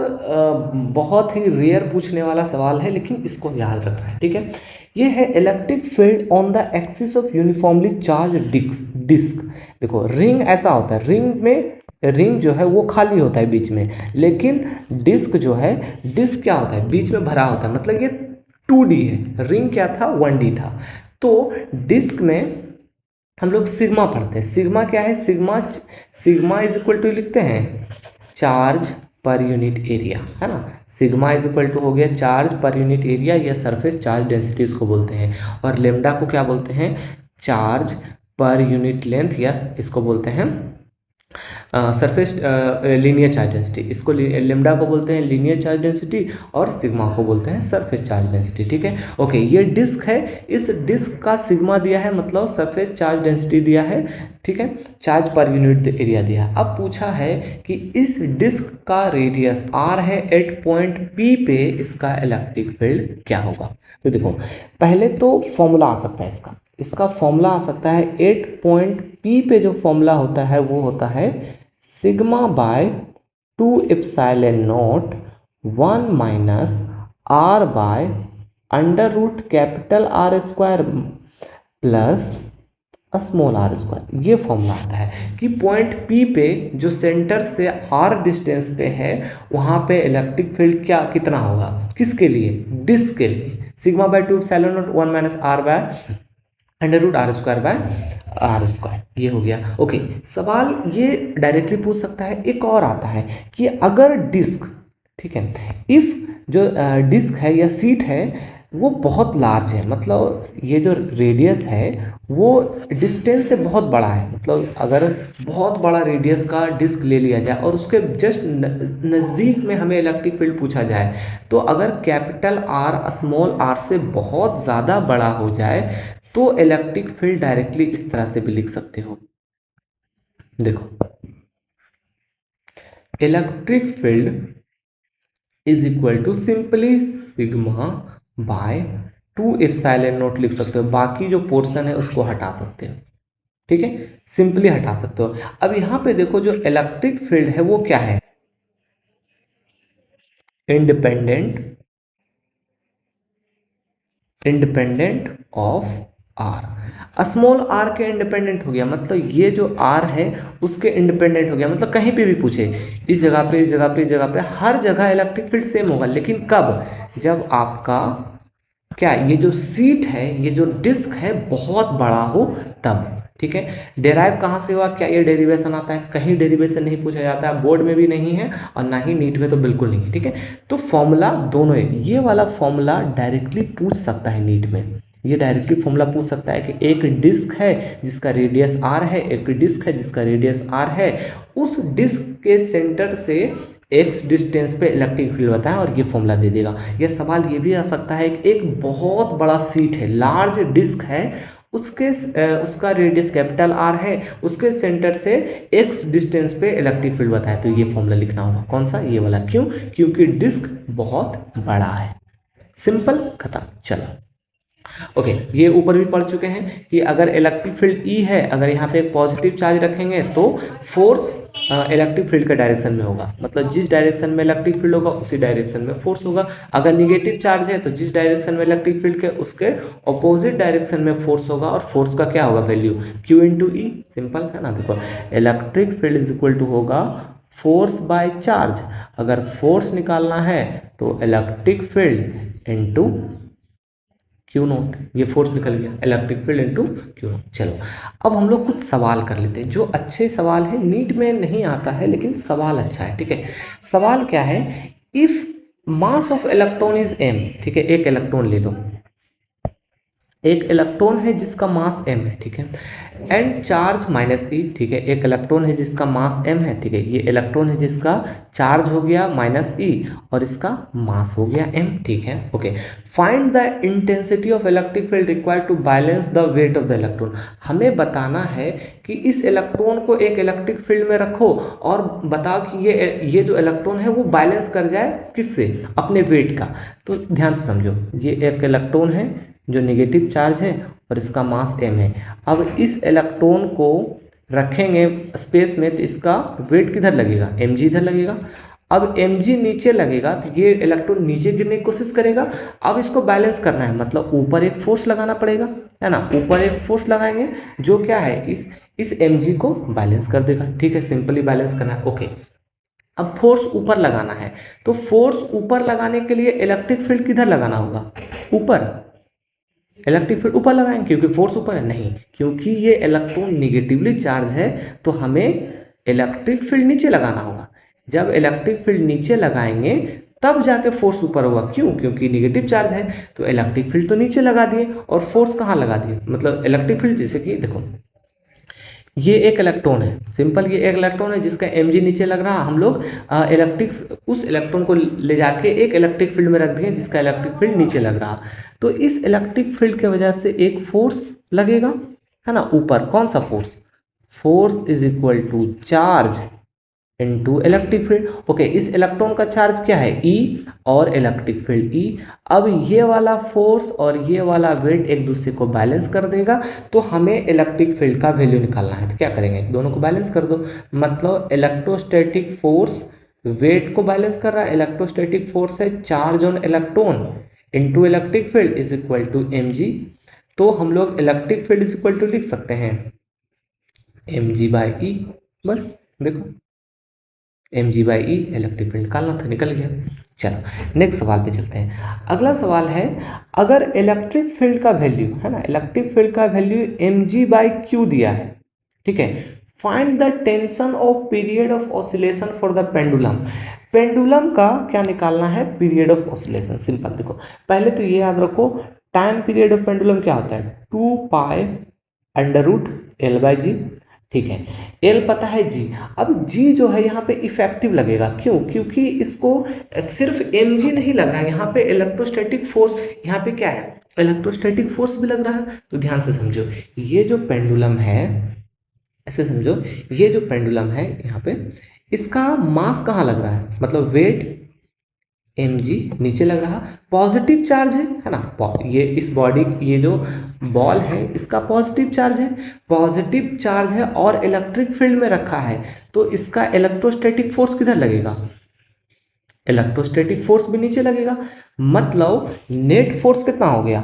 बहुत ही रेयर पूछने वाला सवाल है, लेकिन इसको याद रखना है, ठीक है। ये है electric field on the axis of uniformly charge disc. देखो, रिंग ऐसा होता है, रिंग में रिंग जो है वो खाली होता है बीच में, लेकिन डिस्क जो है, डिस्क क्या होता है, बीच में भरा होता है, मतलब ये 2D है, रिंग क्या था, 1D था। तो डिस्क में हम लोग सिग्मा पढ़ते हैं। सिग्मा क्या है, सिग्मा इज इक्वल टू लिखते हैं चार्ज पर यूनिट एरिया, है ना। सिग्मा इज इक्वल टू हो गया चार्ज पर यूनिट एरिया या सरफेस चार्ज डेंसिटी इसको बोलते हैं, और लेमडा को क्या बोलते हैं, चार्ज पर यूनिट लेंथ, या इसको बोलते हैं सरफेस लीनियर चार्ज डेंसिटी, इसको लेमडा को बोलते हैं लीनियर चार्ज डेंसिटी और सिग्मा को बोलते हैं सरफेस चार्ज डेंसिटी। ठीक है, ओके, ये डिस्क है, इस डिस्क का सिग्मा दिया है, मतलब सरफेस चार्ज डेंसिटी दिया है। ठीक है, चार्ज पर यूनिट एरिया दिया है। अब पूछा है कि इस डिस्क का रेडियस r है, एट पॉइंट P पे इसका इलेक्ट्रिक फील्ड क्या होगा। तो देखो, पहले तो फॉर्मूला आ सकता है इसका फॉर्मूला आ सकता है, एट पॉइंट P पे जो फॉर्मूला होता है वो होता है sigma by 2 epsilon naught 1 minus r by under root capital R square plus small r square. ये फॉर्मूला आता है कि पॉइंट P पे जो सेंटर से r डिस्टेंस पे है वहाँ पे इलेक्ट्रिक फील्ड क्या कितना होगा, किसके लिए, डिस्क के लिए, sigma by 2 epsilon naught 1 minus r by under root R square by R square. ये हो गया। ओके, सवाल ये डायरेक्टली पूछ सकता है। एक और आता है कि अगर डिस्क, ठीक है, इफ़ जो डिस्क है या सीट है वो बहुत लार्ज है, मतलब ये जो रेडियस है वो डिस्टेंस से बहुत बड़ा है, मतलब अगर बहुत बड़ा रेडियस का डिस्क ले लिया जाए और उसके जस्ट नज़दीक में हमें इलेक्ट्रिक फील्ड पूछा जाए, तो अगर कैपिटल R स्मॉल r से बहुत ज़्यादा बड़ा हो जाए तो इलेक्ट्रिक फील्ड डायरेक्टली इस तरह से भी लिख सकते हो। देखो, electric field is equal to simply sigma by 2 epsilon naught लिख सकते हो, बाकी जो पोर्शन है उसको हटा सकते हो। ठीक है, सिंपली हटा सकते हो। अब यहाँ पे देखो, जो इलेक्ट्रिक फील्ड है वो क्या है, independent of R. Small R के इंडिपेंडेंट हो गया, मतलब ये जो आर है उसके इंडिपेंडेंट हो गया, मतलब कहीं पे भी पूछे, इस जगह पे, इस जगह पे, इस जगह पे, हर जगह इलेक्ट्रिक फील्ड सेम होगा। लेकिन कब, जब आपका क्या, ये जो सीट है, ये जो डिस्क है बहुत बड़ा हो तब। ठीक है, डेराइव कहाँ से हुआ, क्या ये डेरिवेशन आता है, कहीं डेरिवेशन नहीं पूछा जाता है, बोर्ड में भी नहीं है और ना ही नीट में तो बिल्कुल नहीं है। ठीक है, तो फॉर्मूला दोनों है, ये वाला फॉर्मूला डायरेक्टली पूछ सकता है नीट में, ये डायरेक्टली फॉर्मूला पूछ सकता है कि एक डिस्क है जिसका रेडियस r है, एक डिस्क है जिसका रेडियस r है, उस डिस्क के सेंटर से x डिस्टेंस पे इलेक्ट्रिक फील्ड बताएं और ये फॉर्मूला दे देगा। यह सवाल ये भी आ सकता है कि एक बहुत बड़ा सीट है, लार्ज डिस्क है, उसके उसका रेडियस कैपिटल R है, उसके सेंटर से x डिस्टेंस पे इलेक्ट्रिक फील्ड बताए, तो ये फॉर्मूला लिखना होगा कौन सा, ये वाला। क्यों, क्योंकि डिस्क बहुत बड़ा है। सिंपल, खत्म। चलो, ओके, ये ऊपर भी पढ़ चुके हैं कि अगर इलेक्ट्रिक फील्ड E है, अगर यहाँ पे एक पॉजिटिव चार्ज रखेंगे तो फोर्स इलेक्ट्रिक फील्ड के डायरेक्शन में होगा, मतलब जिस डायरेक्शन में इलेक्ट्रिक फील्ड होगा उसी डायरेक्शन में फोर्स होगा। अगर निगेटिव चार्ज है तो जिस डायरेक्शन में इलेक्ट्रिक फील्ड के उसके अपोजिट डायरेक्शन में फोर्स होगा, और फोर्स का क्या होगा value, Q into E. Simple है ना। देखो, electric field is equal to होगा फोर्स बाय चार्ज। अगर फोर्स निकालना है तो electric field into Q naught, ये फोर्स निकल गया, electric field into Q naught. चलो, अब हम लोग कुछ सवाल कर लेते हैं, जो अच्छे सवाल है, नीट में नहीं आता है लेकिन सवाल अच्छा है। ठीक है, सवाल क्या है, if mass of electron is m, ठीक है, एक इलेक्ट्रॉन ले लो, एक इलेक्ट्रॉन है जिसका मास m है, ठीक है, एंड चार्ज माइनस ई, ठीक है, एक इलेक्ट्रॉन है जिसका मास m है, ठीक है, ये इलेक्ट्रॉन है जिसका चार्ज हो गया माइनस ई और इसका मास हो गया m, ठीक है, okay. Find the intensity of electric field required to balance the weight of the electron. हमें बताना है कि इस इलेक्ट्रॉन को एक इलेक्ट्रिक फील्ड में रखो और बताओ कि ये जो इलेक्ट्रॉन है वो बैलेंस कर जाए किससे, अपने वेट का। तो ध्यान से समझो, ये एक इलेक्ट्रॉन है जो नेगेटिव चार्ज है और इसका मास m है। अब इस इलेक्ट्रॉन को रखेंगे स्पेस में तो इसका वेट किधर लगेगा, mg इधर लगेगा। अब mg नीचे लगेगा तो ये इलेक्ट्रॉन नीचे गिरने की कोशिश करेगा। अब इसको बैलेंस करना है, मतलब ऊपर एक फोर्स लगाना पड़ेगा, है ना, ऊपर एक फोर्स लगाएंगे जो क्या है, इस mg को बैलेंस कर देगा। ठीक है, सिंपली बैलेंस करना है, ओके। अब फोर्स ऊपर लगाना है, तो फोर्स ऊपर लगाने के लिए इलेक्ट्रिक फील्ड किधर लगाना होगा, ऊपर। इलेक्ट्रिक फील्ड ऊपर लगाएंगे क्योंकि फोर्स ऊपर है, नहीं, क्योंकि ये इलेक्ट्रॉन निगेटिवली चार्ज है तो हमें इलेक्ट्रिक फील्ड नीचे लगाना होगा। जब इलेक्ट्रिक फील्ड नीचे लगाएंगे तब जाके फोर्स ऊपर होगा। क्यों, क्योंकि निगेटिव चार्ज है, तो इलेक्ट्रिक फील्ड तो नीचे लगा दिए और फोर्स कहाँ लगा दिए, मतलब इलेक्ट्रिक फील्ड, जैसे कि देखो ये एक इलेक्ट्रॉन है, सिंपल, ये एक इलेक्ट्रॉन है जिसका mg नीचे लग रहा, हम लोग उस इलेक्ट्रॉन को ले जाके एक इलेक्ट्रिक फील्ड में रख दिए जिसका इलेक्ट्रिक फील्ड नीचे लग रहा। तो इस इलेक्ट्रिक फील्ड की वजह से एक फोर्स लगेगा, है ना, ऊपर। कौन सा force? Force is equal to charge into electric field. Okay, इस इलेक्ट्रॉन का चार्ज क्या है? E, और इलेक्ट्रिक फील्ड E। अब ये वाला फोर्स और ये वाला वेट एक दूसरे को बैलेंस कर देगा, तो हमें इलेक्ट्रिक फील्ड का वैल्यू निकालना है। तो क्या करेंगे? दोनों को बैलेंस कर दो, मतलब इलेक्ट्रोस्टैटिक फोर्स वेट को बैलेंस कर रहा है। इलेक्ट्रोस्टैटिक फोर्स है charge on electron into electric field is equal to mg। तो हम लोग electric field is equal to लिख सकते हैं mg/e। बस देखो, mg/e, इलेक्ट्रिक फील्ड निकालना था, निकल गया। चलो नेक्स्ट सवाल पे चलते हैं। अगला सवाल है, अगर इलेक्ट्रिक फील्ड का वैल्यू, है ना, इलेक्ट्रिक फील्ड का वैल्यू mg/q दिया है, ठीक है, find the tension of period of oscillation for the pendulum. Pendulum का क्या निकालना है? Period of oscillation. सिंपल, देखो पहले तो ये याद रखो, टाइम पीरियड ऑफ पेंडुलम क्या होता है? 2π√L/g, ठीक है। एल पता है, जी। अब जी जो है यहाँ पे इफेक्टिव लगेगा, क्यों? क्योंकि इसको सिर्फ एम जी नहीं लग रहा है, यहाँ पे इलेक्ट्रोस्टैटिक फोर्स, यहाँ पे क्या है? इलेक्ट्रोस्टैटिक फोर्स भी लग रहा है। तो ध्यान से समझो, ये जो पेंडुलम है, ऐसे समझो, ये जो पेंडुलम है यहाँ पे, इसका मास कहाँ लग रहा है? मतलब वेट mg नीचे लग रहा, पॉजिटिव चार्ज है ना, ये इस बॉडी, ये जो बॉल है इसका पॉजिटिव चार्ज है, पॉजिटिव चार्ज है और इलेक्ट्रिक फील्ड में रखा है, तो इसका इलेक्ट्रोस्टैटिक फोर्स किधर लगेगा? इलेक्ट्रोस्टैटिक फोर्स भी नीचे लगेगा। मतलब नेट फोर्स कितना हो गया?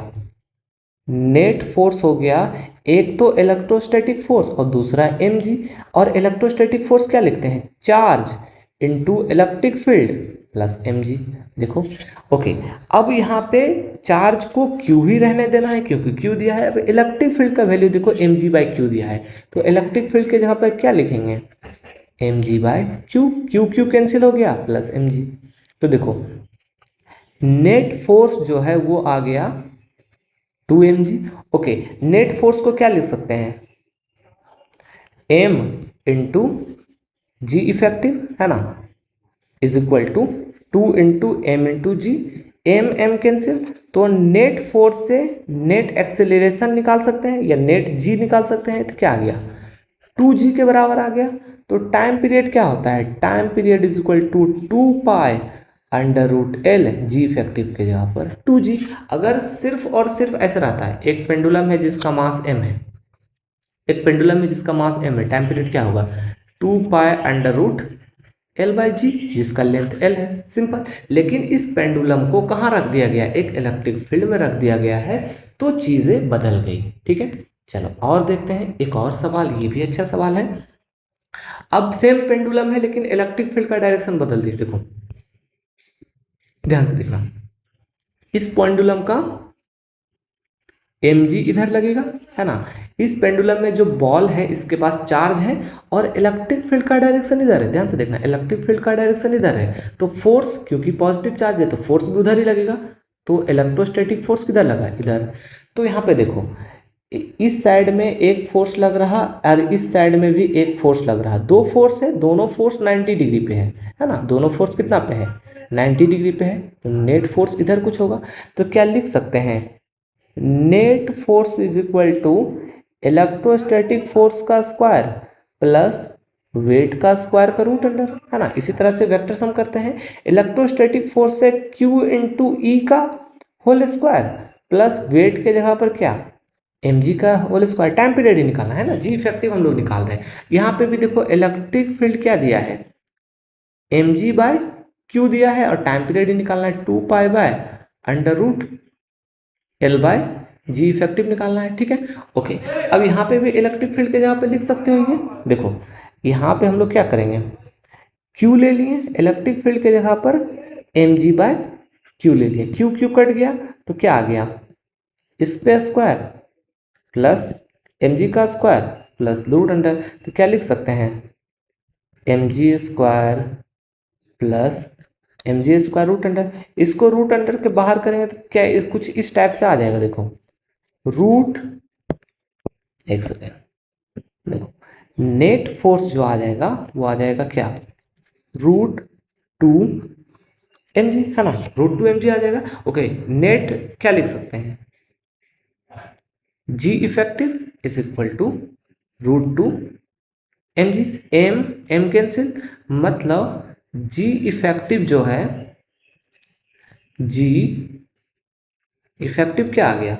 नेट फोर्स हो गया, एक तो इलेक्ट्रोस्टैटिक फोर्स और दूसरा mg। और इलेक्ट्रोस्टैटिक फोर्स क्या लिखते हैं? Charge into electric field plus mg। देखो, ओके, अब यहाँ पे चार्ज को q ही रहने देना है क्योंकि q दिया है। अब इलेक्ट्रिक फील्ड का वैल्यू देखो mg/q दिया है, तो इलेक्ट्रिक फील्ड के जगह पर क्या लिखेंगे? mg/q, q कैंसिल हो गया, प्लस mg। तो देखो नेट फोर्स जो है वो आ गया 2mg। ओके, नेट फोर्स को क्या लिख सकते हैं? m इंटू जी इफेक्टिव, है ना, is equal to 2 into m into g. M cancel, तो नेट फोर्स से नेट एक्सेलरेशन निकाल सकते हैं या नेट जी निकाल सकते हैं। तो क्या आ गया? 2g के बराबर आ गया। तो टाइम पीरियड क्या होता है? Time period is equal to 2π√L, g effective के जगह पर 2g। अगर सिर्फ और सिर्फ ऐसा रहता है, एक पेंडुलम है जिसका मास m है, एक पेंडुलम है जिसका मास m है, टाइम पीरियड क्या होगा? 2π√L/g, जिसका लेंथ L है, सिंपल। लेकिन इस पेंडुलम को कहाँ रख दिया गया? एक इलेक्ट्रिक फील्ड में रख दिया गया है, तो चीजें बदल गई, ठीक है। चलो और देखते हैं एक और सवाल, ये भी अच्छा सवाल है। अब सेम पेंडुलम है लेकिन इलेक्ट्रिक फील्ड का डायरेक्शन बदल दिया। देखो ध्यान से देखना, इस पेंडुलम का mg इधर लगेगा, है ना। इस पेंडुलम में जो बॉल है इसके पास चार्ज है और इलेक्ट्रिक फील्ड का डायरेक्शन इधर है। ध्यान से देखना, इलेक्ट्रिक फील्ड का डायरेक्शन इधर है, तो फोर्स, क्योंकि पॉजिटिव चार्ज है तो फोर्स भी उधर ही लगेगा। तो इलेक्ट्रोस्टैटिक फोर्स किधर लगा? इधर। तो यहाँ पे देखो, इस साइड में एक फोर्स लग रहा और इस साइड में भी एक फोर्स लग रहा, दो फोर्स है, दोनों फोर्स 90 डिग्री पे है ना। दोनों फोर्स कितना पे है? 90 डिग्री पे है, तो नेट फोर्स इधर कुछ होगा। तो क्या लिख सकते हैं? Net force is equal to electrostatic force का स्क्वायर प्लस वेट का स्क्वायर का रूट अंडर, है ना। इसी तरह से वेक्टर सम करते हैं, इलेक्ट्रोस्टैटिक फोर्स है q इंटू ई का होल स्क्वायर प्लस वेट के जगह पर क्या? mg का होल स्क्वायर। टाइम पीरियड ही निकालना है ना, जी इफेक्टिव हम लोग निकाल रहे हैं। यहाँ पे भी देखो इलेक्ट्रिक फील्ड क्या दिया है? mg/q दिया है और टाइम पीरियड ही निकालना है, 2π/√L/g इफेक्टिव निकालना है, ठीक है। ओके, अब यहाँ पे भी इलेक्ट्रिक फील्ड के जगह पे लिख सकते हो ये। देखो यहाँ पे हम लोग क्या करेंगे? q ले लिए इलेक्ट्रिक फील्ड के जगह पर, mg/q ले लिए, q कट गया तो क्या आ गया? इस पे स्क्वायर प्लस mg का स्क्वायर प्लस रूट अंडर। तो क्या लिख सकते हैं? mg² plus mg² root under. इसको रूट अंडर के बाहर करेंगे तो क्या कुछ इस टाइप से आ जाएगा। देखो रूट, एक सेकेंड, देखो नेट फोर्स जो आ जाएगा वो आ जाएगा क्या, √2 mg, है ना, √2 mg आ जाएगा। ओके, नेट क्या लिख सकते हैं, g effective is equal to √2 mg, m cancel, मतलब जी इफेक्टिव जो है, जी इफेक्टिव क्या आ गया,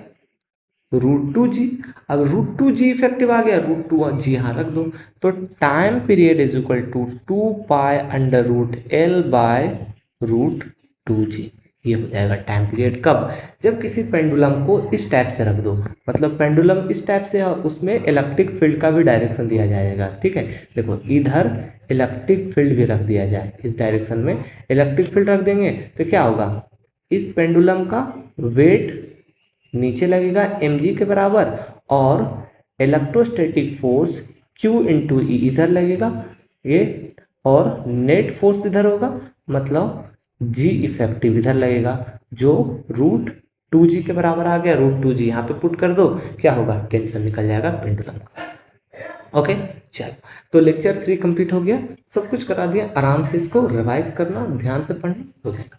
√2g। अब √2g इफेक्टिव आ गया, √2g यहाँ रख दो, तो time period is equal to 2π√L/√2g। ये हो जाएगा टाइम पीरियड कब, जब किसी पेंडुलम को इस टाइप से रख दो, मतलब पेंडुलम इस टाइप से, और उसमें इलेक्ट्रिक फील्ड का भी डायरेक्शन दिया जाएगा। ठीक है, देखो इधर इलेक्ट्रिक फील्ड भी रख दिया जाए, इस डायरेक्शन में इलेक्ट्रिक फील्ड रख देंगे तो क्या होगा, इस पेंडुलम का वेट नीचे लगेगा mg के बराबर, और इलेक्ट्रोस्टैटिक फोर्स q इंटू ई इधर लगेगा ये, और नेट फोर्स इधर होगा, मतलब g इफेक्टिव इधर लगेगा, जो √2g के बराबर आ गया। √2g यहाँ पे पुट कर दो, क्या होगा, टेंशन निकल जाएगा पेंडुलम का। ओके, चलो, तो लेक्चर 3 कंप्लीट हो गया, सब कुछ करा दिया, आराम से इसको रिवाइज करना, ध्यान से पढ़ना, हो जाएगा।